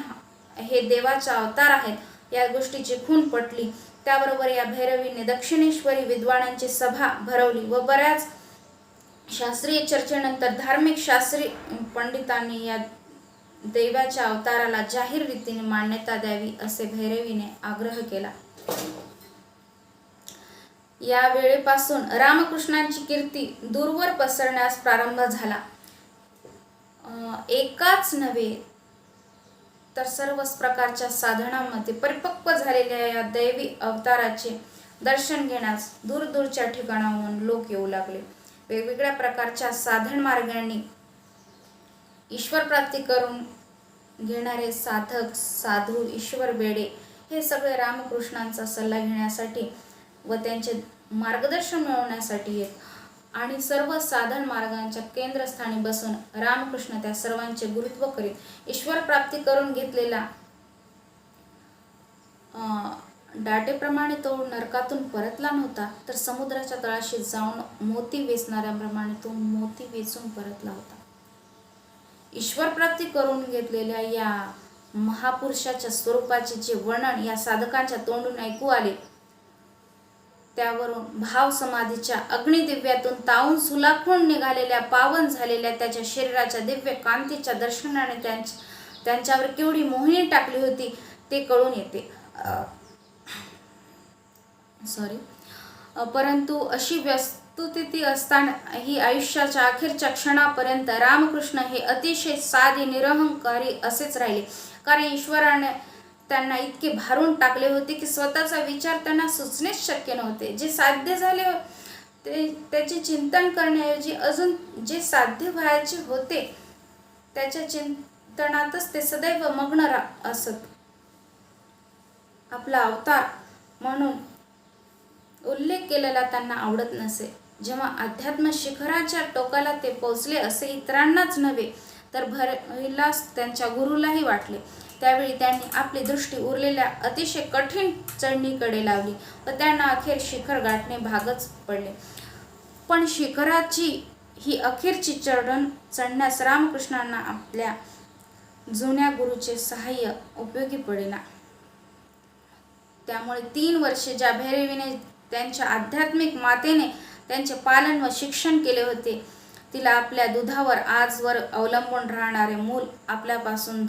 हे देवाचा अवतार आहेत या गोष्टीची खूण पटली. त्याबरोबर या भैरवीने दक्षिणेश्वरी विद्वानांची सभा भरवली व बऱ्याच शास्त्रीय चर्चेनंतर धार्मिक शास्त्री पंडितांनी या देवाच्या अवताराला जाहीर रीतीने मान्यता द्यावी असे भैरवीने आग्रह केला. या वेळेपासून रामकृष्णांची कीर्ती दूरवर पसरण्यास प्रारंभ झाला. एकाच नव्हे तर सर्वच प्रकारच्या साधनांमध्ये परिपक्व झालेल्या या दैवी अवताराचे दर्शन घेण्यास दूरदूरच्या ठिकाणाहून लोक येऊ लागले. वेगवेगळ्या प्रकारच्या साधन मार्गांनी ईश्वर प्राप्ती करून घेणारे साधक, साधू, ईश्वर वेडे हे सगळे रामकृष्णांचा सल्ला घेण्यासाठी व त्यांचे मार्गदर्शन मिळवण्यासाठी येत आणि सर्व साधन मार्गांच्या केंद्रस्थानी बसून रामकृष्ण त्या सर्वांचे गुरुत्व करीत. ईश्वर प्राप्ती करून घेतलेला डाटेप्रमाणे तो नरकातून परतला नव्हता, तर समुद्राच्या तळाशी जाऊन मोती वेचणाऱ्याप्रमाणे तो मोती वेचून परतला होता. ईश्वर प्राप्ती करून घेतलेल्या या महापुरुषाच्या स्वरूपाचे जे वर्णन या साधकांच्या तोंडून ऐकू आले, त्यावरून भाव समाधीच्या अग्निदिव्यातून तावून सुलाखून निघालेल्या पावन झालेल्या त्याच्या शरीराच्या दिव्य कांतीच्या दर्शनाने त्यांच्यावर केवढी मोहिनी टाकली होती ते कळून येते. परंतु अशी वस्तुस्थिती असताना ही आयुष्याच्या अखेरच्या क्षणापर्यंत रामकृष्ण हे अतिशय साधे निरहंकारी असेच राहिले. कारण ईश्वराने त्यांना इतके भारून टाकले होते की स्वतःचा विचार त्यांना सुचणेच शक्य नव्हते. जे साध्य झाले त्याचे चिंतन करण्याऐवजी अजून जे साध्य व्हायचे होते त्याच्या चिंतनातच ते सदैव मग्न असत. आपला अवतार म्हणून उल्लेख केलेला त्यांना आवडत नसे. जेव्हा अध्यात्म शिखराच्या टोकाला ते पोचले असे इतरांनाच नव्हे तर भरविलास त्यांच्या गुरुलाही वाटले. त्यावेळी त्यांनी आपली दृष्टी उरलेल्या अतिशय कठीण चढणीकडे लावली व त्यांना अखेर शिखर गाठणे भागच पडले. पण शिखराची ही अखेरची चढण्यास रामकृष्णांना आपल्या जुन्या गुरुचे सहाय्य उपयोगी पडेना. त्यामुळे 3 वर्षे ज्या भैरवीने त्यांच्या आध्यात्मिक मातेने त्यांचे पालन व शिक्षण केले होते, तिला आपल्या दुधावर आजवर अवलंबून राहणारे मूल आपल्यापासून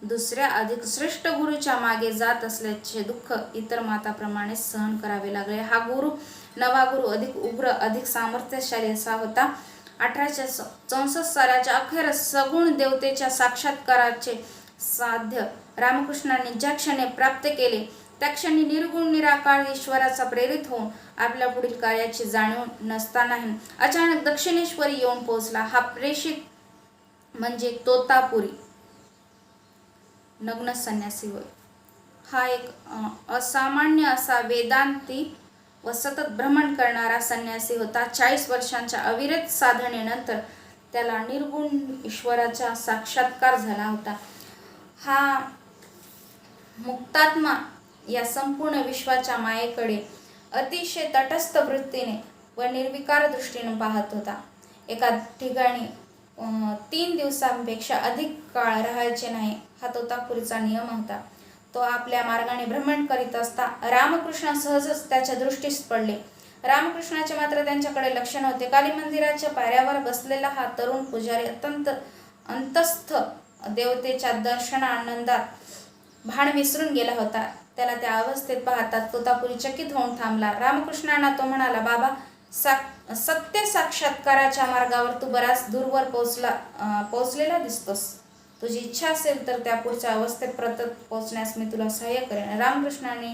दुसऱ्या अधिक श्रेष्ठ गुरुच्या मागे जात असल्याचे दुःख इतर माताप्रमाणे सहन करावे लागले. हा नवा गुरु अधिक उग्र, अधिक सामर्थ्यशाली असा होता. 1864 सालाच्या अखेर सगुण देवतेच्या साक्षात्काराचे साध्य रामकृष्णांनी ज्या क्षणी प्राप्त केले त्या क्षणी निर्गुण निराकार ईश्वराचा प्रेरित होऊन आपल्या पुढील कार्याची जाणीव नसतानाही अचानक दक्षिणेश्वरी येऊन पोहोचला. हा प्रेषित म्हणजे तोतापुरी नग्न संन्यासी होय. हा एक असामान्य असा वेदांती व सतत भ्रमण करणारा संन्यासी होता. 40 वर्षांच्या अविरत साधनेनंतर त्याला निर्गुण ईश्वराचा साक्षात्कार झाला होता. हा मुक्तात्मा या संपूर्ण विश्वाच्या मायेकडे अतिशय तटस्थ वृत्तीने व निर्विकार दृष्टीने पाहत होता. एका ठिकाणी 3 दिवसांपेक्षा अधिक काळ राहायचे नाही हा तोतापुरीचा नियम होता. तो आपल्या मार्गाने भ्रमण करीत असता रामकृष्ण सहजच त्याच्या दृष्टीस पडले. रामकृष्णाचे मात्र त्यांच्याकडे लक्ष नव्हते. काली मंदिराच्या पायऱ्यावर बसलेला हा तरुण पुजारी अत्यंत अंतस्थ देवतेच्या दर्शनानंदात भान विसरून गेला होता. त्याला त्या अवस्थेत पाहताच तोतापुरी चकित होऊन थांबला. रामकृष्णांना तो म्हणाला, बाबा, सत्य साक्षात्काराच्या मार्गावर तू बराच दूरवर पोहोचलेला दिसतोस. तुझी इच्छा असेल तर त्या पुढच्या अवस्थेत परत पोहोचण्यास मी तुला सहाय्य करेन. रामकृष्णांनी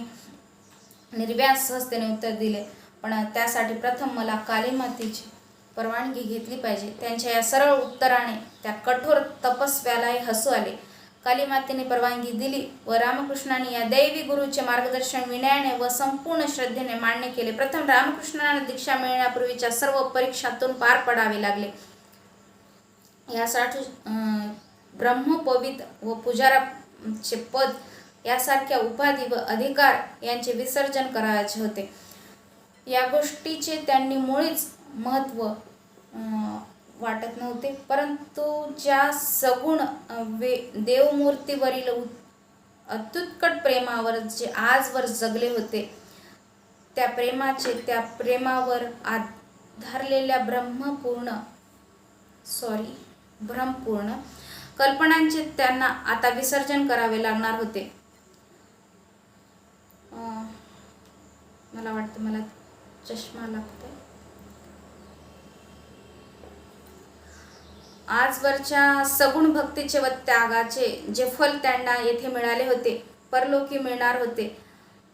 निर्व्याज सहजतेने उत्तर दिले, पण त्यासाठी प्रथम मला कालीमातेची परवानगी घेतली पाहिजे. त्यांच्या या सरळ उत्तराने त्या कठोर तपस्व्यालाही हसू आले. कालीमातेने परवानगी दिली व रामकृष्णांनी या दैवी गुरुचे मार्गदर्शन विनयाने व संपूर्ण श्रद्धेने मान्य केले. प्रथम रामकृष्णांना दीक्षा मिळण्यापूर्वीच्या सर्व परीक्षातून पार पडावे लागले. यासाठी ब्रह्मपवित व पुजाराचे पद यासारख्या उपाधी व अधिकार यांचे विसर्जन करायचे होते. या गोष्टीचे त्यांनी मुळीच महत्त्व वाटत नव्हते. परंतु ज्या सगुण देवमूर्तीवरील अत्युत्कट प्रेमावर जे आजवर जगले होते, त्या प्रेमावर आधारलेल्या भ्रमपूर्ण कल्पनांचे त्यांना आता विसर्जन करावे लागणार होते. मला वाटतं मला चष्मा लागतोय. आजवरच्या सगुण भक्तीचे व त्यागाचे जे फल त्यांना येथे मिळाले होते, परलोकी मिळणार होते,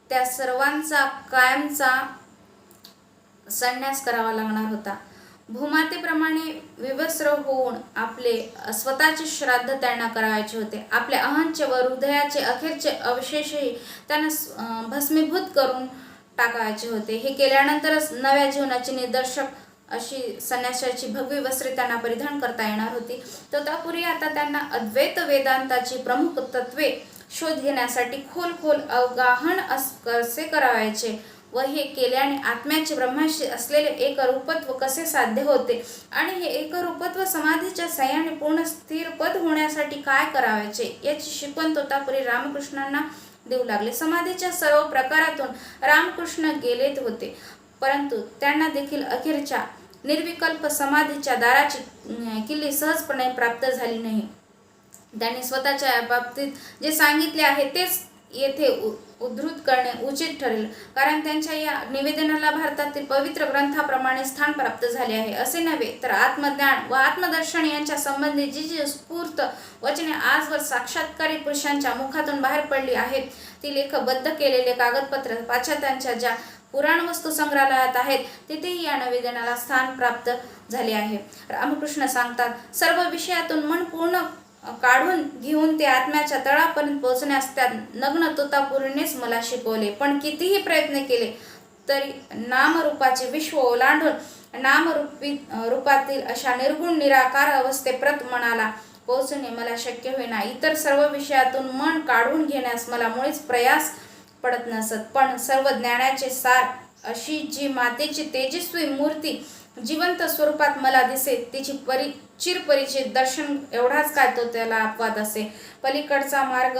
त्या सर्वांचा कायमचा संन्यास करावा लागणार होता. भूमातेप्रमाणे विवस्त्र होऊन आपले स्वतःचे श्राद्ध त्यांना करायचे होते. आपल्या अहंचे व हृदयाचे अखेरचे अवशेषही त्यांना भस्मीभूत करून टाकायचे होते. हे केल्यानंतरच नव्या जीवनाची निदर्शक अशी संन्यासाची भगवी वस्त्रे त्यांना परिधान करता येणार होती. तोतापुरी आता त्यांना अद्वैत वेदांताची प्रमुख तत्वे शोध घेण्यासाठी खोल अवगाहन कसे करायचे व हे केल्याने आत्म्याचे ब्रह्माशी असलेले एकरूपत्व कसे साध्य होते आणि हे एकरूपत्व समाधीच्या साह्याने पूर्ण स्थिर पद होण्यासाठी काय करायचे याची शिकवण तोतापुरी रामकृष्णांना देऊ लागले. समाधीच्या सर्व प्रकारातून रामकृष्ण गेलेत होते, परंतु त्यांना देखील अखेरच्या निर्विकल्प समाधीच्या दाराची किल्ली सहजपणे प्राप्त झाली नाही. त्यांनी स्वतःच्या बाबतीत जे सांगितले आहे तेच येथे उद्धृत करणे उचित ठरेल, कारण त्यांच्या या निवेदनाला भारतातील पवित्र ग्रंथाप्रमाणे स्थान प्राप्त झाले आहे. असे नव्हे तर आत्मज्ञान व आत्मदर्शन यांच्या संबंधी जी जी स्फूर्त वचने आजवर साक्षात्कारी पुरुषांच्या मुखातून बाहेर पडली आहेत ती लेखबद्ध केलेले कागदपत्र पाश्चात्यांच्या ज्या पुराण वस्तू संग्रहालयात आहेत तिथेही या निवेदनाला स्थान प्राप्त झाले आहे. रामकृष्ण सांगतात, सर्व विषयातून मन पूर्ण काढून घेऊन ते आत्म्याच्या तळापर्यंत पोहोचण्यास त्या नग्न तोतापुरीनेच मला शिकवले. पण कितीही प्रयत्न केले तरी नामरूपाचे विश्व ओलांडून रूपातील अशा निर्गुण निराकार अवस्थेप्रत मनाला पोहोचणे मला शक्य होईना. इतर सर्व विषयातून मन काढून घेण्यास मला मुळीच प्रयास पडत नसत. पण सर्व ज्ञानाचे सार अशी जी मातेची तेजस्वी मूर्ती जिवंत स्वरूपात मला दिसे तिची चिरपरिचित दर्शन एवढाच काय तो त्याला अपवाद असे. पलीकडचा मार्ग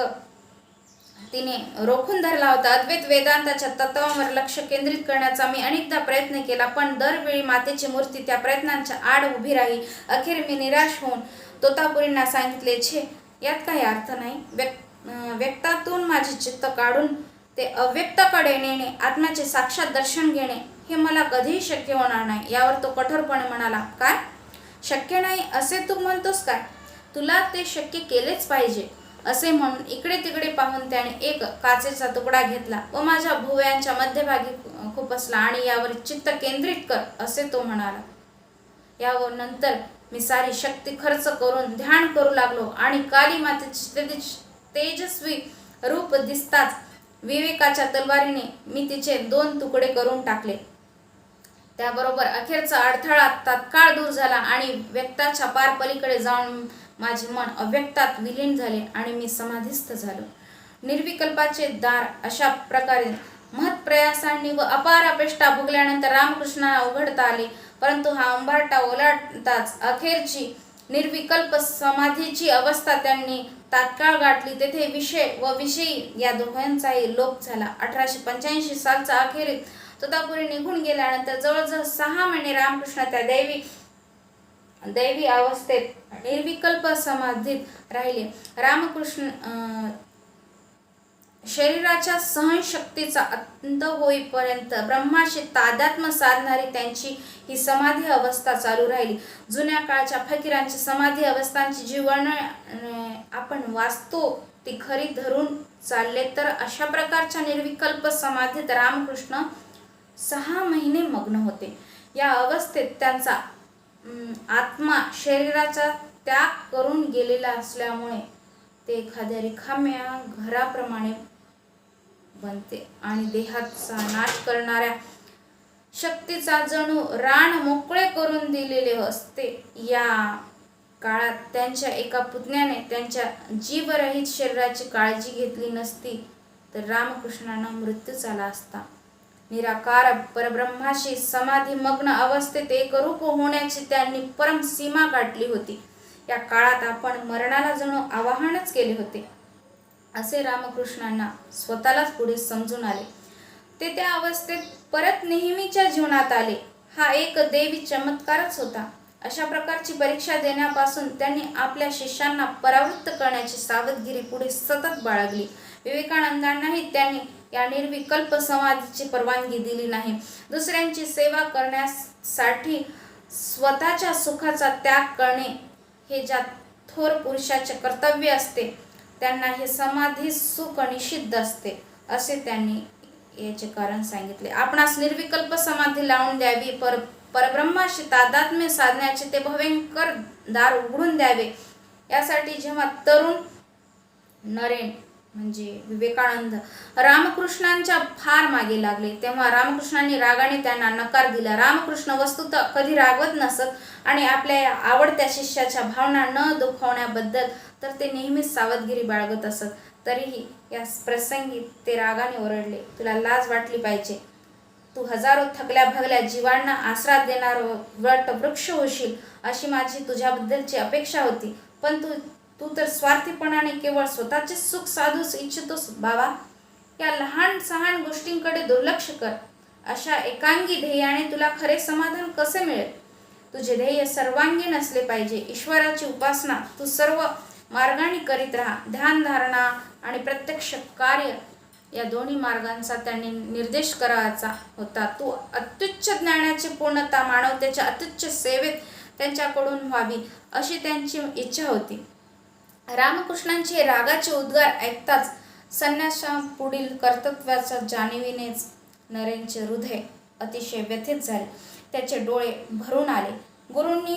तिने रोखून धरला होता. अद्वैत वेदांताच्या तत्वावर लक्ष केंद्रित करण्याचा मी अनेकदा प्रयत्न केला, पण दरवेळी मातेची मूर्ती त्या प्रयत्नांच्या आड उभी राही. अखेर मी निराश होऊन तोतापुरींना सांगितले, छे, यात काही अर्थ नाही. व्यक्तातून माझे चित्त काढून ते अव्यक्ताकडे नेणे, आत्म्याचे साक्षात दर्शन घेणे हे मला कधीही शक्य होणार नाही. यावर तो कठोरपणे म्हणाला, काय शक्य नाही असे तू म्हणतोस काय? तुला ते शक्य केलेच पाहिजे. असे म्हणून इकडे तिकडे पाहून त्याने एक काचेचा तुकडा घेतला व माझ्या भुवयांच्या मध्यभागी खुपसला आणि यावर चित्त केंद्रित कर असे तो म्हणाला. यावर नंतर मी सारी शक्ती खर्च करून ध्यान करू लागलो आणि काली मातेचे तेजस्वी रूप दिसताच विवेकाच्या तलवारीने मी तिचे 2 तुकडे करून टाकले. त्याबरोबर अखेरचा अडथळा तात्काळ दूर झाला आणि व्यक्ताच्या पार पलीकडे जाऊन माझे मन अव्यक्तात विलीन झाले आणि मी समाधीस्थ झालो. निर्विकल्पाचे दार अशा प्रकारे महत्प्रयासांनी व अपार अपेष्टा भोगल्यानंतर रामकृष्णाला उघडता आले, परंतु हा उंबरठा ओलांडताच अखेरची निर्विकल्प समाधीची अवस्था त्यांनी तात्काळ गाठली. तेथे विषय व विषयी या दोघांचाही लोप झाला. 1885 सालचा अखेरीत तोतापुरी निघून गेल्यानंतर जवळजवळ 6 महिने रामकृष्ण त्या दैवी अवस्थेत निर्विकल्प समाधीत राहिले. रामकृष्ण शरीराच्या सहनशक्तीचा अंत होईपर्यंत ब्रह्माशी तादात्म्य साधणारी त्यांची ही समाधी अवस्था चालू राहिली. जुन्या काळच्या फकीरांची समाधी अवस्थांची जी वर्णने आपण वाचतो ती खरी धरून चालले तर अशा प्रकारच्या निर्विकल्प समाधीत रामकृष्ण 6 महिने मग्न होते. या अवस्थेत त्यांचा आत्मा शरीराचा त्याग करून गेलेला असल्यामुळे ते एखाद्या रिकाम्या घराप्रमाणे बनते आणि देहाचा नाश करणाऱ्या शक्तीचा जणू रान मोकळे करून दिलेले असते. या काळात त्यांच्या एका पुतण्याने त्यांच्या जीवरहित शरीराची काळजी घेतली नसती तर रामकृष्णांना मृत्यू झाला असता. निराकार परब्रह्माशी समाधीमग्न अवस्थेत एकरूप होण्याची त्यांनी परम सीमा गाठली होती. या काळात आपण मरणाला जणू आवाहनच केले होते असे रामकृष्णांना स्वतःलाच पुढे समजून आले. ते त्या अवस्थेत परत नेहमीच्या जीवनात आले. हा एक दैवी चमत्कारच होता. अशा प्रकारची परीक्षा देण्यापासून त्यांनी आपल्या शिष्यांना परावृत्त करण्याची सावधगिरी पुढे सतत बाळगली. विवेकानंदांनाही त्यांनी या निर्विकल्प समाधीची परवानगी दिली नाही. दुसऱ्यांची सेवा करण्यासाठी स्वतःच्या सुखाचा त्याग करणे हे ज्या थोर पुरुषाचे कर्तव्य असते त्यांना हे समाधी सुख निषिद्ध असते असे त्यांनी याचे कारण सांगितले. आपणास निर्विकल्प समाधी लावून द्यावी, परब्रह्माशी तादात्म्य साधण्याचे ते भयंकर दार उघडून द्यावे यासाठी जेव्हा तरुण नरेन म्हणजे विवेकानंद रामकृष्णांच्या फार मागे लागले तेव्हा रामकृष्णांनी रागाने त्यांना नकार दिला. रामकृष्ण वस्तुतः कधी रागवत नसत आणि आपल्या आवडत्या शिष्याच्या भावना न दुखावण्याबद्दल तर ते नेहमीच सावधगिरी बाळगत असत. तरीही या प्रसंगी ते रागाने ओरडले, तुला लाज वाटली पाहिजे. तू हजारो थकल्या भगल्या जीवांना आसरा देणार वटवृक्ष होशील अशी माझी तुझ्याबद्दलची अपेक्षा होती. पण तू तर स्वार्थीपणाने केवळ स्वतःचे सुख साधूच इच्छितोस बाबा. या लहान सहान गोष्टींकडे दुर्लक्ष कर. अशा एकांगी ध्येयाने तुला खरे समाधान कसे मिळेल? तुझे ध्येय सर्वांगीण असले पाहिजे. ईश्वराची उपासना तू सर्व मार्गाने करीत राहा. ध्यान धारणा आणि प्रत्यक्ष कार्य या दोन्ही मार्गांचा त्यांनी निर्देश करायचा होता. तू अत्युच्च ज्ञानाची पूर्णता मानवतेच्या अत्युच्च सेवेत त्यांच्याकडून व्हावी अशी त्यांची इच्छा होती. रामकृष्णांचे रागाचे उद्गार ऐकताच संन्याशापुढील कर्तव्याच्या जाणीवेनेच नरेंचे हृदय अतिशय व्यथित झाले. त्याचे डोळे भरून आले. गुरूंनी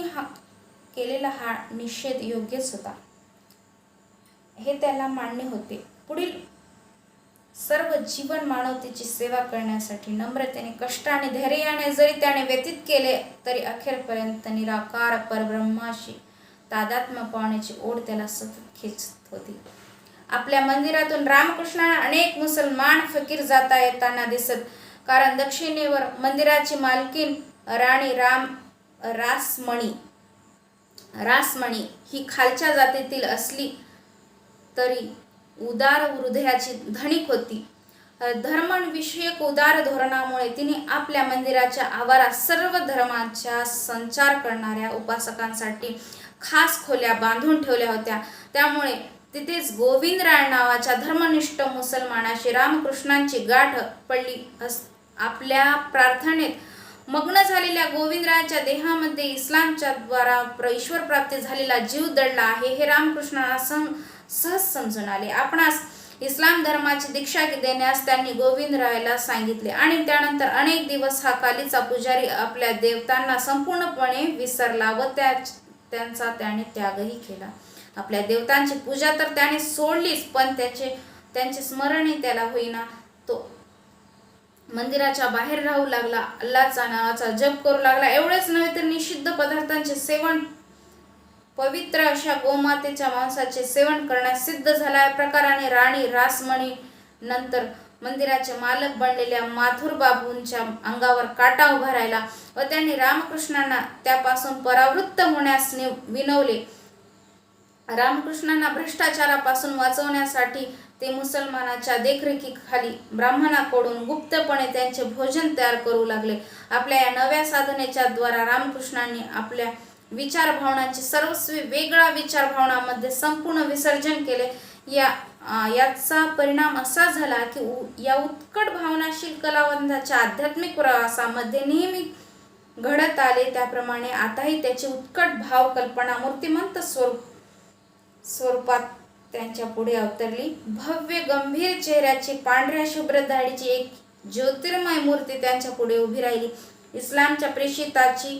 केलेला हा निषेध योग्यच होता हे त्याला मान्य होते. पुढील सर्व जीवन मानवतेची सेवा करण्यासाठी नम्रतेने कष्टाने धैर्याने जरी त्याने व्यतीत केले तरी अखेरपर्यंत निराकार परब्रह्माशी तादात्म्य पावण्याची ओढ त्याला सतत खेचत होती. आपल्या मंदिरातून रामकृष्णांना अनेक मुसलमान फकीर जाता येताना दिसत. कारण दक्षिणेवर मंदिराची मालकीन राणी रासमणी ही खालच्या जातीतील असली तरी उदार हृदयाची धनिक होती. धर्मविषयक उदार धोरणामुळे तिने आपल्या मंदिराच्या आवारात सर्व धर्मांचा संचार करणाऱ्या उपासकांसाठी खास खोल्या बांधून ठेवल्या होत्या. त्यामुळे तिथेच गोविंदराय नावाच्या धर्मनिष्ठ मुसलमानाशी रामकृष्णांची गाठ पडली. आपल्या प्रार्थनेत मग्न झालेल्या गोविंदरायाच्या देहामध्ये इस्लामच्या द्वारा ईश्वर प्राप्ती झालेला जीव दडला आहे हे रामकृष्णांना सहज समजून आले. आपणास इस्लाम धर्माची दीक्षा देण्यास त्यांनी गोविंदरायाला सांगितले आणि त्यानंतर अनेक दिवस हा कालीचा पुजारी आपल्या देवतांना संपूर्णपणे विसरला व त्यांचा त्याने त्यागही केला. आपल्या देवतांची पूजा तर त्याने सोडलीच, पण त्यांचे स्मरणही त्याला होईना. तो मंदिराच्या बाहेर राहू लागला. अल्लाहचा नावाचा जप करू लागला. एवढेच नव्हे तर निषिद्ध पदार्थांचे सेवन, पवित्र अशा गोमातेच्या मांसाचे सेवन करण्यास सिद्ध झाला. या प्रकाराने राणी रासमणी नंतर मंदिराचे मालक बनलेल्या माथुर बाबूंच्या अंगावर काटा उभा राहिला व त्यांनी रामकृष्णांना त्यापासून परावृत्त होण्यास विनवले. रामकृष्णांना भ्रष्टाचारापासून वाचवण्यासाठी ते मुसलमानाच्या देखरेखीखाली ब्राह्मणाकडून गुप्तपणे त्यांचे भोजन तयार करू लागले. आपल्या या नव्या साधनेच्या द्वारा रामकृष्णांनी आपल्या विचार भावनांचे सर्वस्वी वेगळ्या विचार भावनांमध्ये संपूर्ण विसर्जन केले. याचा परिणाम असा झाला की या उत्कट भावनाशील कलावंताच्या आध्यात्मिक प्रवासामध्ये नेहमी घडत आले त्याप्रमाणे आताही त्याची उत्कट भाव कल्पना मूर्तिमंत स्वरूपात त्यांच्या पुढे अवतरली. भव्य गंभीर चेहऱ्याची, पांढऱ्या शुभ्र दाढीची एक ज्योतिर्मय मूर्ती त्यांच्या पुढे उभी राहिली. इस्लामच्या प्रेषिताची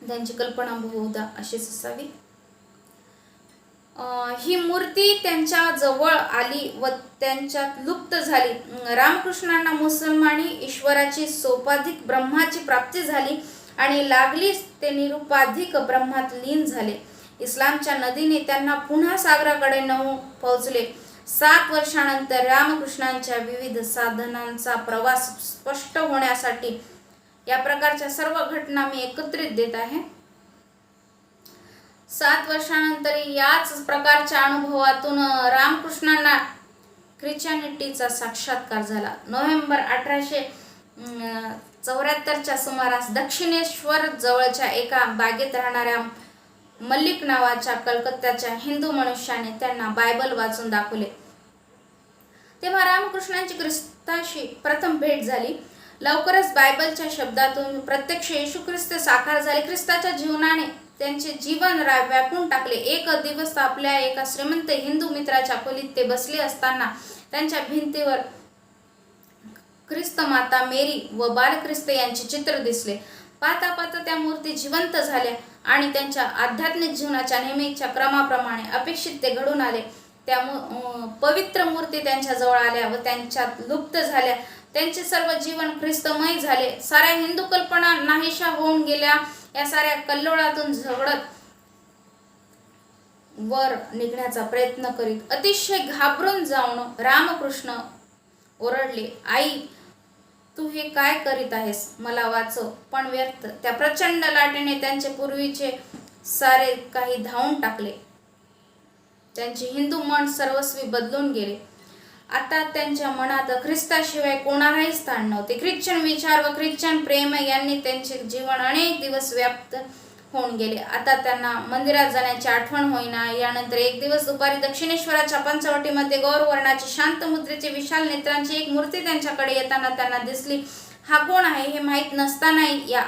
त्यांची कल्पना बहुधा अशीच असावी. ही मूर्ती त्यांच्या जवळ आली व त्यांच्यात लुप्त झाली. रामकृष्णांना मुसलमानी ईश्वराची सोपाधिक ब्रह्माची प्राप्ती झाली आणि लागलीच ते निरुपाधिक ब्रह्मात लीन झाले. इस्लामच्या नदीने त्यांना पुन्हा सागराकडे नेऊन पोहोचले. 7 वर्षानंतर रामकृष्णांच्या विविध साधनांचा प्रवास स्पष्ट होण्यासाठी या प्रकारच्या सर्व घटना मी एकत्रित देत आहे. 7 वर्षानंतर याच प्रकारच्या अनुभवातून रामकृष्णांना ख्रिश्चॅनिटीचा साक्षात्कार झाला. नोव्हेंबर 1874च्या सुमारास दक्षिणेश्वर जवळच्या एका बागेत राहणाऱ्या मल्लिक नावाच्या कलकत्त्याच्या हिंदू मनुष्याने त्यांना बायबल वाचून दाखवले. तेव्हा रामकृष्णांची ख्रिस्ताशी प्रथम भेट झाली. लवकरच बायबलच्या शब्दातून प्रत्यक्ष येशू ख्रिस्त साकार झाले. ख्रिस्ताच्या जीवनाने त्यांचे जीवन व्यापून टाकले. एक दिवस आपल्या एका श्रीमंत हिंदू मित्राच्या खोलीत ते बसले असताना त्यांच्या भिंतीवर ख्रिस्त माता मेरी व बालख्रिस्त यांचे चित्र दिसले. पाहता पाहता त्या मूर्ती जिवंत झाल्या आणि त्यांच्या आध्यात्मिक जीवनाच्या नेहमीच्या क्रमाप्रमाणे अपेक्षित ते घडून आले. त्या पवित्र मूर्ती त्यांच्या जवळ आल्या व त्यांच्यात लुप्त झाल्या. त्यांचे सर्व जीवन ख्रिस्तमय झाले. साऱ्या हिंदू कल्पना नाहीशा होऊन गेल्या. या साऱ्या कल्लोळातून झगडत वर निघण्याचा प्रयत्न करीत अतिशय घाबरून जाऊन रामकृष्ण ओरडले, आई तू हे काय करीत आहेस, मला वाचव. पण व्यर्थ. त्या प्रचंड लाटेने त्यांचे पूर्वीचे सारे काही धावून टाकले. त्यांचे हिंदू मन सर्वस्वी बदलून गेले. आता त्यांच्या मनात ख्रिस्ताशिवाय कोणालाही स्थान नव्हते. ख्रिश्चन विचार व ख्रिश्चन प्रेम यांनी त्यांचे जीवन अनेक दिवस व्याप्त होऊन गेले. आता त्यांना मंदिरात जाण्याची आठवण होईना. यानंतर एक दिवस दुपारी दक्षिणेश्वराच्या पंचवटीमध्ये गौरवर्णाची शांत मुद्रेची विशाल नेत्रांची एक मूर्ती त्यांच्याकडे येताना त्यांना दिसली. हा कोण आहे हे माहीत नसतानाही या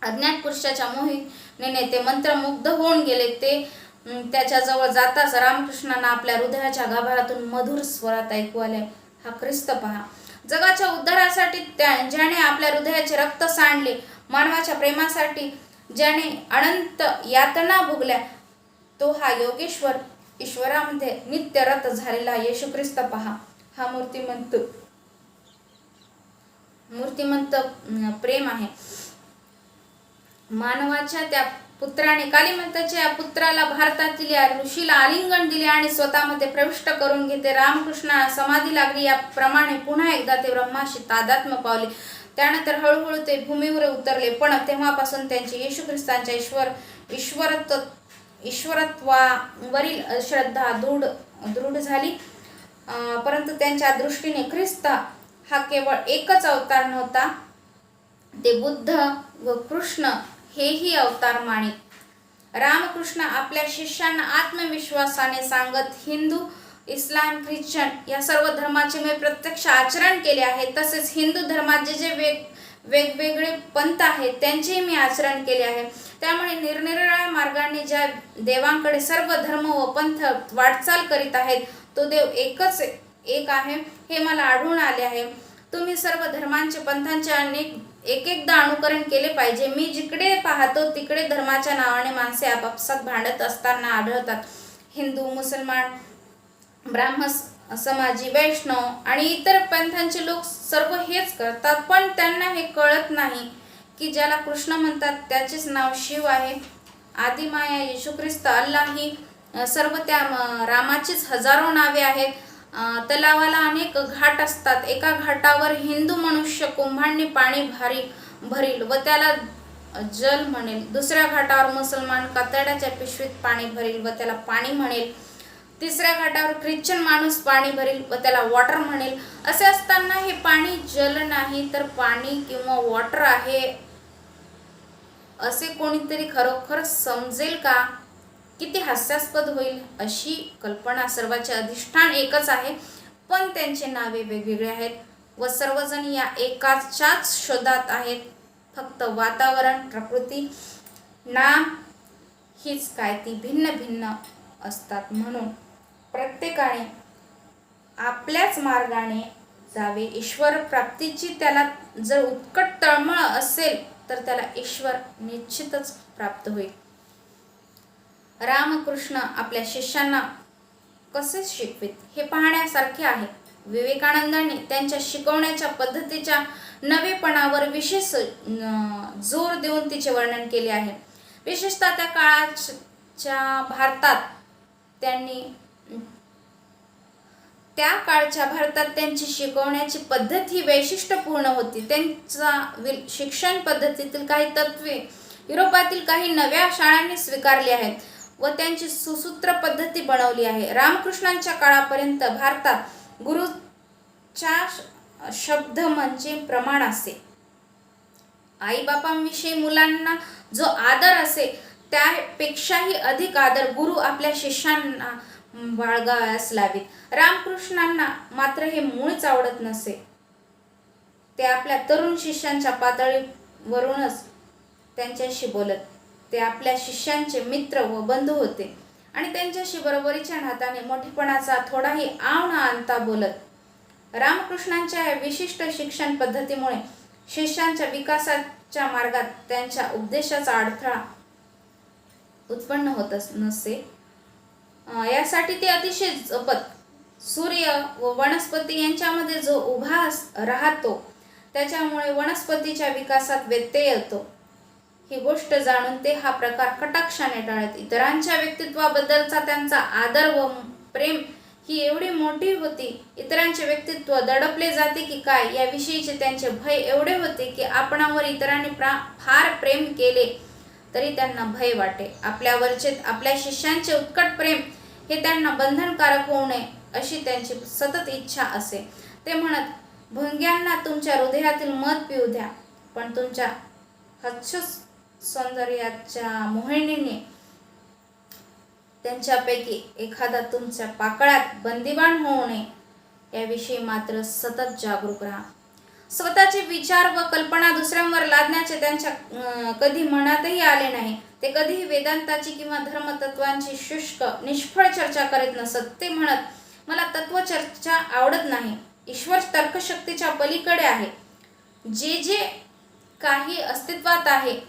अज्ञात पुरुषाच्या मोहिनीने ते मंत्रमुग्ध होऊन गेले. ते त्याच्याजवळ जाताच रामकृष्णांना आपल्या हृदयाच्या गाभाऱ्यातून मधुर स्वरात ऐकू आले, हा ख्रिस्त पहा. जगाच्या उद्धारासाठी ज्याने आपल्या हृदयाचे रक्त सांडले, मानवाच्या प्रेमासाठी ज्याने अनंत यातना भोगल्या, तो हा योगेश्वर ईश्वरामध्ये नित्यरत झालेला येशू ख्रिस्त पहा. हा मूर्तिमंत प्रेम आहे. मानवाच्या त्या पुत्राने कालीमंताच्या या पुत्राला भारतातील या ऋषीला आलिंगन दिले आणि स्वतःमध्ये प्रविष्ट करून घेते. रामकृष्णाला समाधी लागली. याप्रमाणे पुन्हा एकदा ते ब्रह्माशी तादात्म्य पावले. त्यानंतर हळूहळू ते भूमीवर उतरले. पण तेव्हापासून त्यांची येशू ख्रिस्तांच्या ईश्वरत्वावरील श्रद्धा दृढ झाली. परंतु त्यांच्या दृष्टीने ख्रिस्त हा केवळ एकच अवतार नव्हता. ते बुद्ध व कृष्ण हेही अवतार मानित. रामकृष्ण आपल्या शिष्यांना आत्मविश्वासाने सांगत, हिंदू, इस्लाम, ख्रिश्चन या सर्व धर्माचे मी प्रत्यक्ष आचरण केले आहे. तसेच हिंदू धर्मात जे वेगवेगळे पंथ आहेत त्यांचेही मी आचरण केले आहे. त्यामुळे निरनिराळ्या मार्गाने ज्या देवांकडे सर्व धर्म व पंथ वाटचाल करीत आहेत, तो देव एक आहे हे मला आढळून आले आहे. तुम्ही सर्व धर्मांचे पंथांचे एकदा अनुकरण केले पाहिजे. मी जिकडे पाहतो तिकडे धर्माच्या नावाने माणसे आपापसात भांडत असताना आढळतात. हिंदू, मुसलमान, ब्राह्मण समाजी, वैष्णव आणि इतर पंथांचे लोक सर्व हेच करतात. पण त्यांना हे कळत नाही की ज्याला कृष्ण म्हणतात त्याचेच नाव शिव आहे. आदिमाया, येशू ख्रिस्त, अल्लाह ही सर्व त्या रामाचीच हजारो नावे आहेत. तलावाला अनेक घाट असतात. एका घाटावर हिंदू मनुष्य कुंभांनी पाणी भरील व त्याला जल म्हणेल. दुसऱ्या घाटावर मुसलमान कातड्याच्या पिशवीत पाणी भरील व त्याला पाणी म्हणेल. तिसऱ्या घाटावर ख्रिश्चन माणूस पाणी भरील व त्याला वॉटर म्हणेल. असे असताना हे पाणी जल नाही तर पाणी किंवा वॉटर आहे असे कोणीतरी खरोखर समजेल का? किती हास्यास्पद होईल. अशी कल्पना. सर्वांचे अधिष्ठान एकच आहे पण त्यांचे नावे वेगवेगळे आहेत व सर्वजण या एकाच्याच शोधात आहेत. फक्त वातावरण, प्रकृती, नाम हीच काय ती भिन्न भिन्न असतात. म्हणून प्रत्येकाने आपल्याच मार्गाने जावे. ईश्वर प्राप्तीची त्याला जर उत्कट तळमळ असेल तर त्याला ईश्वर निश्चितच प्राप्त होईल. रामकृष्ण आपल्या शिष्यांना कसे शिकवित हे पाहण्यासारखे आहे. विवेकानंदांनी त्यांच्या शिकवण्याच्या पद्धतीच्या नवेपणावर विशेष जोर देऊन तिचे वर्णन केले आहे. विशेषतः त्या काळच्या भारतात त्यांची शिकवण्याची पद्धत ही वैशिष्ट्यपूर्ण होती. त्यांच्या शिक्षण पद्धतीतील काही तत्वे युरोपातील काही नव्या शाळांनी स्वीकारली आहेत व त्यांची सुसूत्र पद्धती बनवली आहे. रामकृष्णांच्या काळापर्यंत भारतात गुरुच्या शब्द म्हणजे प्रमाण असे. आईबापांविषयी मुलांना जो आदर असे त्यापेक्षाही अधिक आदर गुरु आपल्या शिष्यांना बाळगावयास लावीत. रामकृष्णांना मात्र हे मुळीच आवडत नसे. ते आपल्या तरुण शिष्यांच्या पातळीवरूनच त्यांच्याशी बोलत. ते आपल्या शिष्यांचे मित्र व बंधू होते आणि त्यांच्याशी बरोबरीच्या नात्याने मोठेपणाचा थोडाही आव न आणता बोलत. रामकृष्णांच्या या विशिष्ट शिक्षण पद्धतीमुळे शिष्यांच्या विकासाच्या मार्गात त्यांच्या उपदेशाचा अडथळा उत्पन्न होत नसे. यासाठी ते अतिशय जपत. सूर्य व वनस्पती यांच्यामध्ये जो उभा राहतो त्याच्यामुळे वनस्पतीच्या विकासात व्यत्यय येतो ही गोष्ट जाणून ते हा प्रकार कटाक्षाने टाळत. इतरांच्या व्यक्तित्वाबद्दलचा त्यांचा आदर व प्रेम ही एवढी मोठी होती, इतरांचे व्यक्तित्व दडपले जाते की काय याविषयीचे त्यांचे भय एवढे होते की आपणावर इतरांनी फार प्रेम केले तरी त्यांना भय वाटे. आपल्यावरचे आपल्या शिष्यांचे उत्कट प्रेम हे त्यांना बंधनकारक होऊ नये अशी त्यांची सतत इच्छा असे. ते म्हणत, भोंग्यांना तुमच्या हृदयातील मध पिऊ द्या, पण तुमच्या हर्षस सौंदर्याच्या मोहिनीने त्यांच्यापैकी एखादा तुमच्या पाकळ्यात बंदिवान होऊ नये याविषयी मात्र सतत जागरूक राहा. स्वतःचे विचार व कल्पना दुसऱ्यांवर लादण्याचे त्यांच्या कधी मनातही आले नाही. ते कधीही वेदांताची किंवा धर्मतत्वांची शुष्क निष्फळ चर्चा करीत नसत. ते म्हणत, मला तत्वचर्चा आवडत नाही. ईश्वर तर्कशक्तीच्या पलीकडे आहे. जे जे काही अस्तित्वात आहे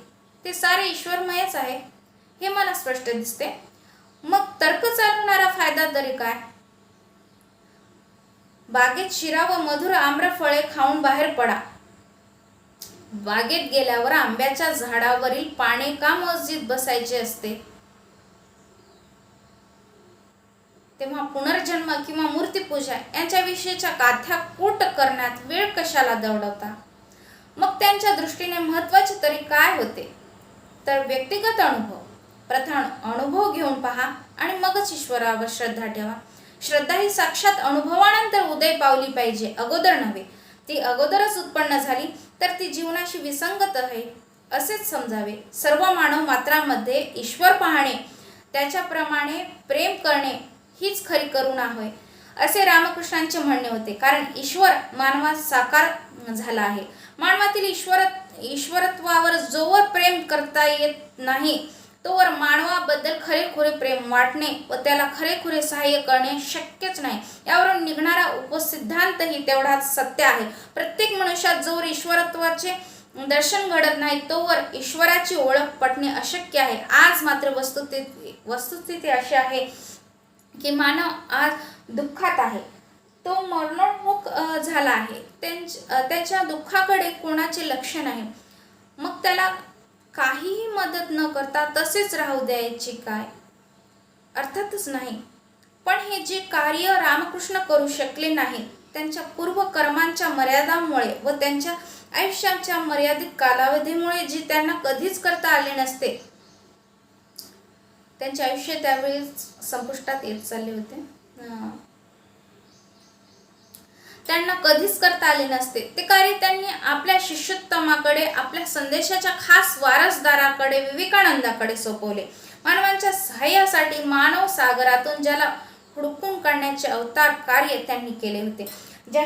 ते सारे ईश्वरमयच आहे हे मला स्पष्ट दिसते. मग तर्क चालवणारा फायदा तरी काय? बागेत शिरा व मधुर आम्रफळे खाऊन बाहेर पडा. बागेत गेल्यावर आंब्याच्या झाडावरील पाने का मस्जिद बसायचे असते? तेव्हा पुनर्जन्म किंवा मूर्तीपूजा यांच्याविषयीच्या गाथ्या कोट करण्यात वेळ कशाला दवडवता? मग त्यांच्या दृष्टीने महत्त्वाचे तरी काय होते? तर व्यक्तिगत अनुभव. प्रथम अनुभव घेऊन पहा आणि मगच ईश्वरावर श्रद्धा ठेवा. श्रद्धा ही साक्षात अनुभवानंतर उदय पावली पाहिजे, अगोदर नव्हे. ती अगोदरच उत्पन्न झाली तर ती जीवनाशी विसंगत आहे असेच समजावे. सर्व मानव मात्रांमध्ये ईश्वर पाहणे, त्याच्याप्रमाणे प्रेम करणे हीच खरी करुणा होय असे रामकृष्णांचे म्हणणे होते. कारण ईश्वर मानवात साकार झाला आहे. मानवातील ईश्वरत्वावर जोवर प्रेम करता येत नाही तोवर मानवाबद्दल खरेखुरे प्रेम वाटणे व त्याला खरेखुरे सहाय्य करणे शक्यच नाही. यावरून निघणारा उपसिद्धांतही तेवढाच सत्य आहे. प्रत्येक मनुष्यात जोवर ईश्वरत्वाचे दर्शन घडत नाही तोवर ईश्वराची ओळख पटणे अशक्य आहे. आज मात्र वस्तुस्थिती अशी आहे की मानव आज दुःखात आहे. तो मरणोन्मुख झाला आहे. त्याच्या दुःखाकडे कोणाचे लक्ष नाही. मग त्याला काहीही मदत न करता तसेच राहू द्यायचे काय? अर्थातच नाही. पण हे जे कार्य रामकृष्ण करू शकले नाही त्यांच्या पूर्व कर्मांच्या मर्यादांमुळे व त्यांच्या आयुष्याच्या मर्यादित कालावधीमुळे जे त्यांना कधीच करता आले नसते. त्यांचे आयुष्य त्यावेळी संपुष्टात येत चालले होते. त्यांना कधीच करता आले नसते. ते कार्य त्यांनी आपल्या शिष्योत्तमाकडे, आपल्या संदेशाच्या खास वारसदाराकडे, विवेकानंदाकडे सोपवले. मानवांच्या सहाय्यासाठी मानव सागरातून ज्याला हुडकून काढण्याचे अवतार कार्य त्यांनी केले होते. ज्या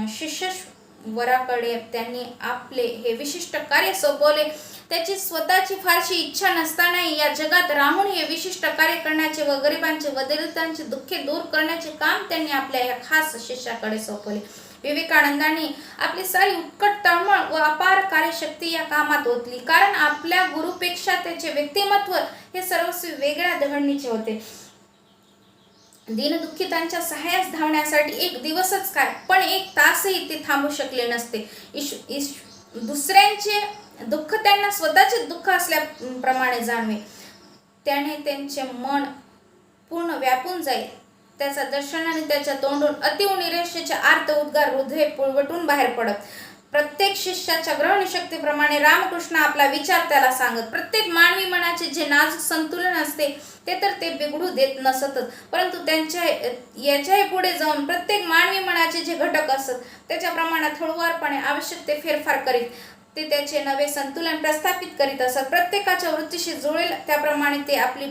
शिष्यवराकडे त्यांनी आपले हे विशिष्ट कार्य सोपवले त्याची स्वतःची फारशी इच्छा नसतानाही या जगात राहून हे विशिष्ट कार्य करण्याचे व गरिबांचे व दलितांचे दुःखे दूर करण्याचे काम त्यांनी आपल्या या खास शिष्याकडे सोपवले. विवेकानंदांनी आपली सारी उत्कट तळमळ व अपार कार्यशक्ती या कामात ओतली. कारण आपल्या गुरुपेक्षा त्याचे व्यक्तिमत्व हे सर्वस्वी वेगळ्या दगडणीचे होते. दीनदुःखितांच्या सहाय्यास धावण्यासाठी एक दिवसच काय पण एक तासही ते थांबू शकले नसते. दुसऱ्यांचे दुःख त्यांना स्वतःचे दुःख असल्याप्रमाणे जाणवे. त्याने त्यांचे मन पूर्ण व्यापून जाईल. त्याच्या दर्शनाने त्याच्या तोंडून अतिव निराशेचे आर्त उद्गार हृदय पुळवटून बाहेर पडत. प्रत्येक शिष्याच्या ग्रहणशक्तीप्रमाणे रामकृष्ण आपला विचार त्याला सांगत. प्रत्येक मानवी मनाचे जे नाजूक संतुलन असते ते तर ते बिघडू देत नसतच, परंतु त्यांच्या याच्याही पुढे जाऊन प्रत्येक मानवी मनाचे जे घटक असत त्याच्या प्रमाणात हळूवारपणे आवश्यक ते फेरफार करीत ते त्याचे नवे संतुलन प्रस्थापित करीत असत. प्रत्येकाच्या वृत्तीशी जुळेल त्याप्रमाणे ते आपली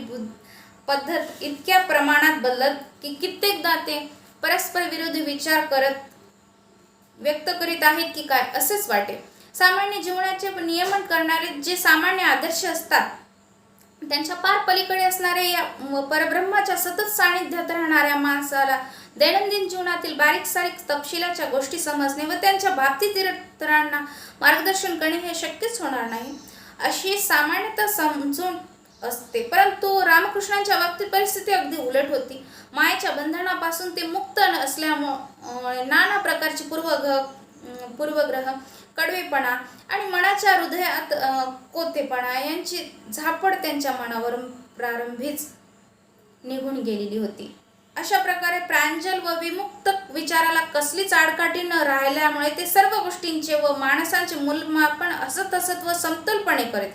पद्धत इतक्या प्रमाणात बदलत की कित्येकदा ते परस्पर विरोधी विचार करत व्यक्त करीत आहेत की काय असेच वाटे. सामान्य जीवनाचे नियमन करणारे जे सामान्य आदर्श असतात त्यांच्या पार पलीकडे असणाऱ्या या परब्रह्माच्या सतत सानिध्यात राहणाऱ्या माणसाला दैनंदिन जीवनातील बारीक सारीक तपशिलाच्या गोष्टी समजणे व त्यांच्या बाबतीत इतरांना मार्गदर्शन करणे हे शक्यच होणार नाही अशी सामान्यतः समजून असते. परंतु रामकृष्णांच्या बाबतीत परिस्थिती अगदी उलट होती. मायेच्या बंधनापासून ते मुक्त असल्यामुळे नाना प्रकारची पूर्वग्रह, कडवेपणा आणि मनाच्या हृदयात कोतेपणा यांची झापड त्यांच्या मनावरून प्रारंभीच निघून गेलेली होती. अशा प्रकारे प्रांजल व विमुक्त विचाराला कसलीच आडकाठी न राहिल्यामुळे ते सर्व गोष्टींचे व माणसांचे मूल्यमापन असत व समतोलपणे करीत.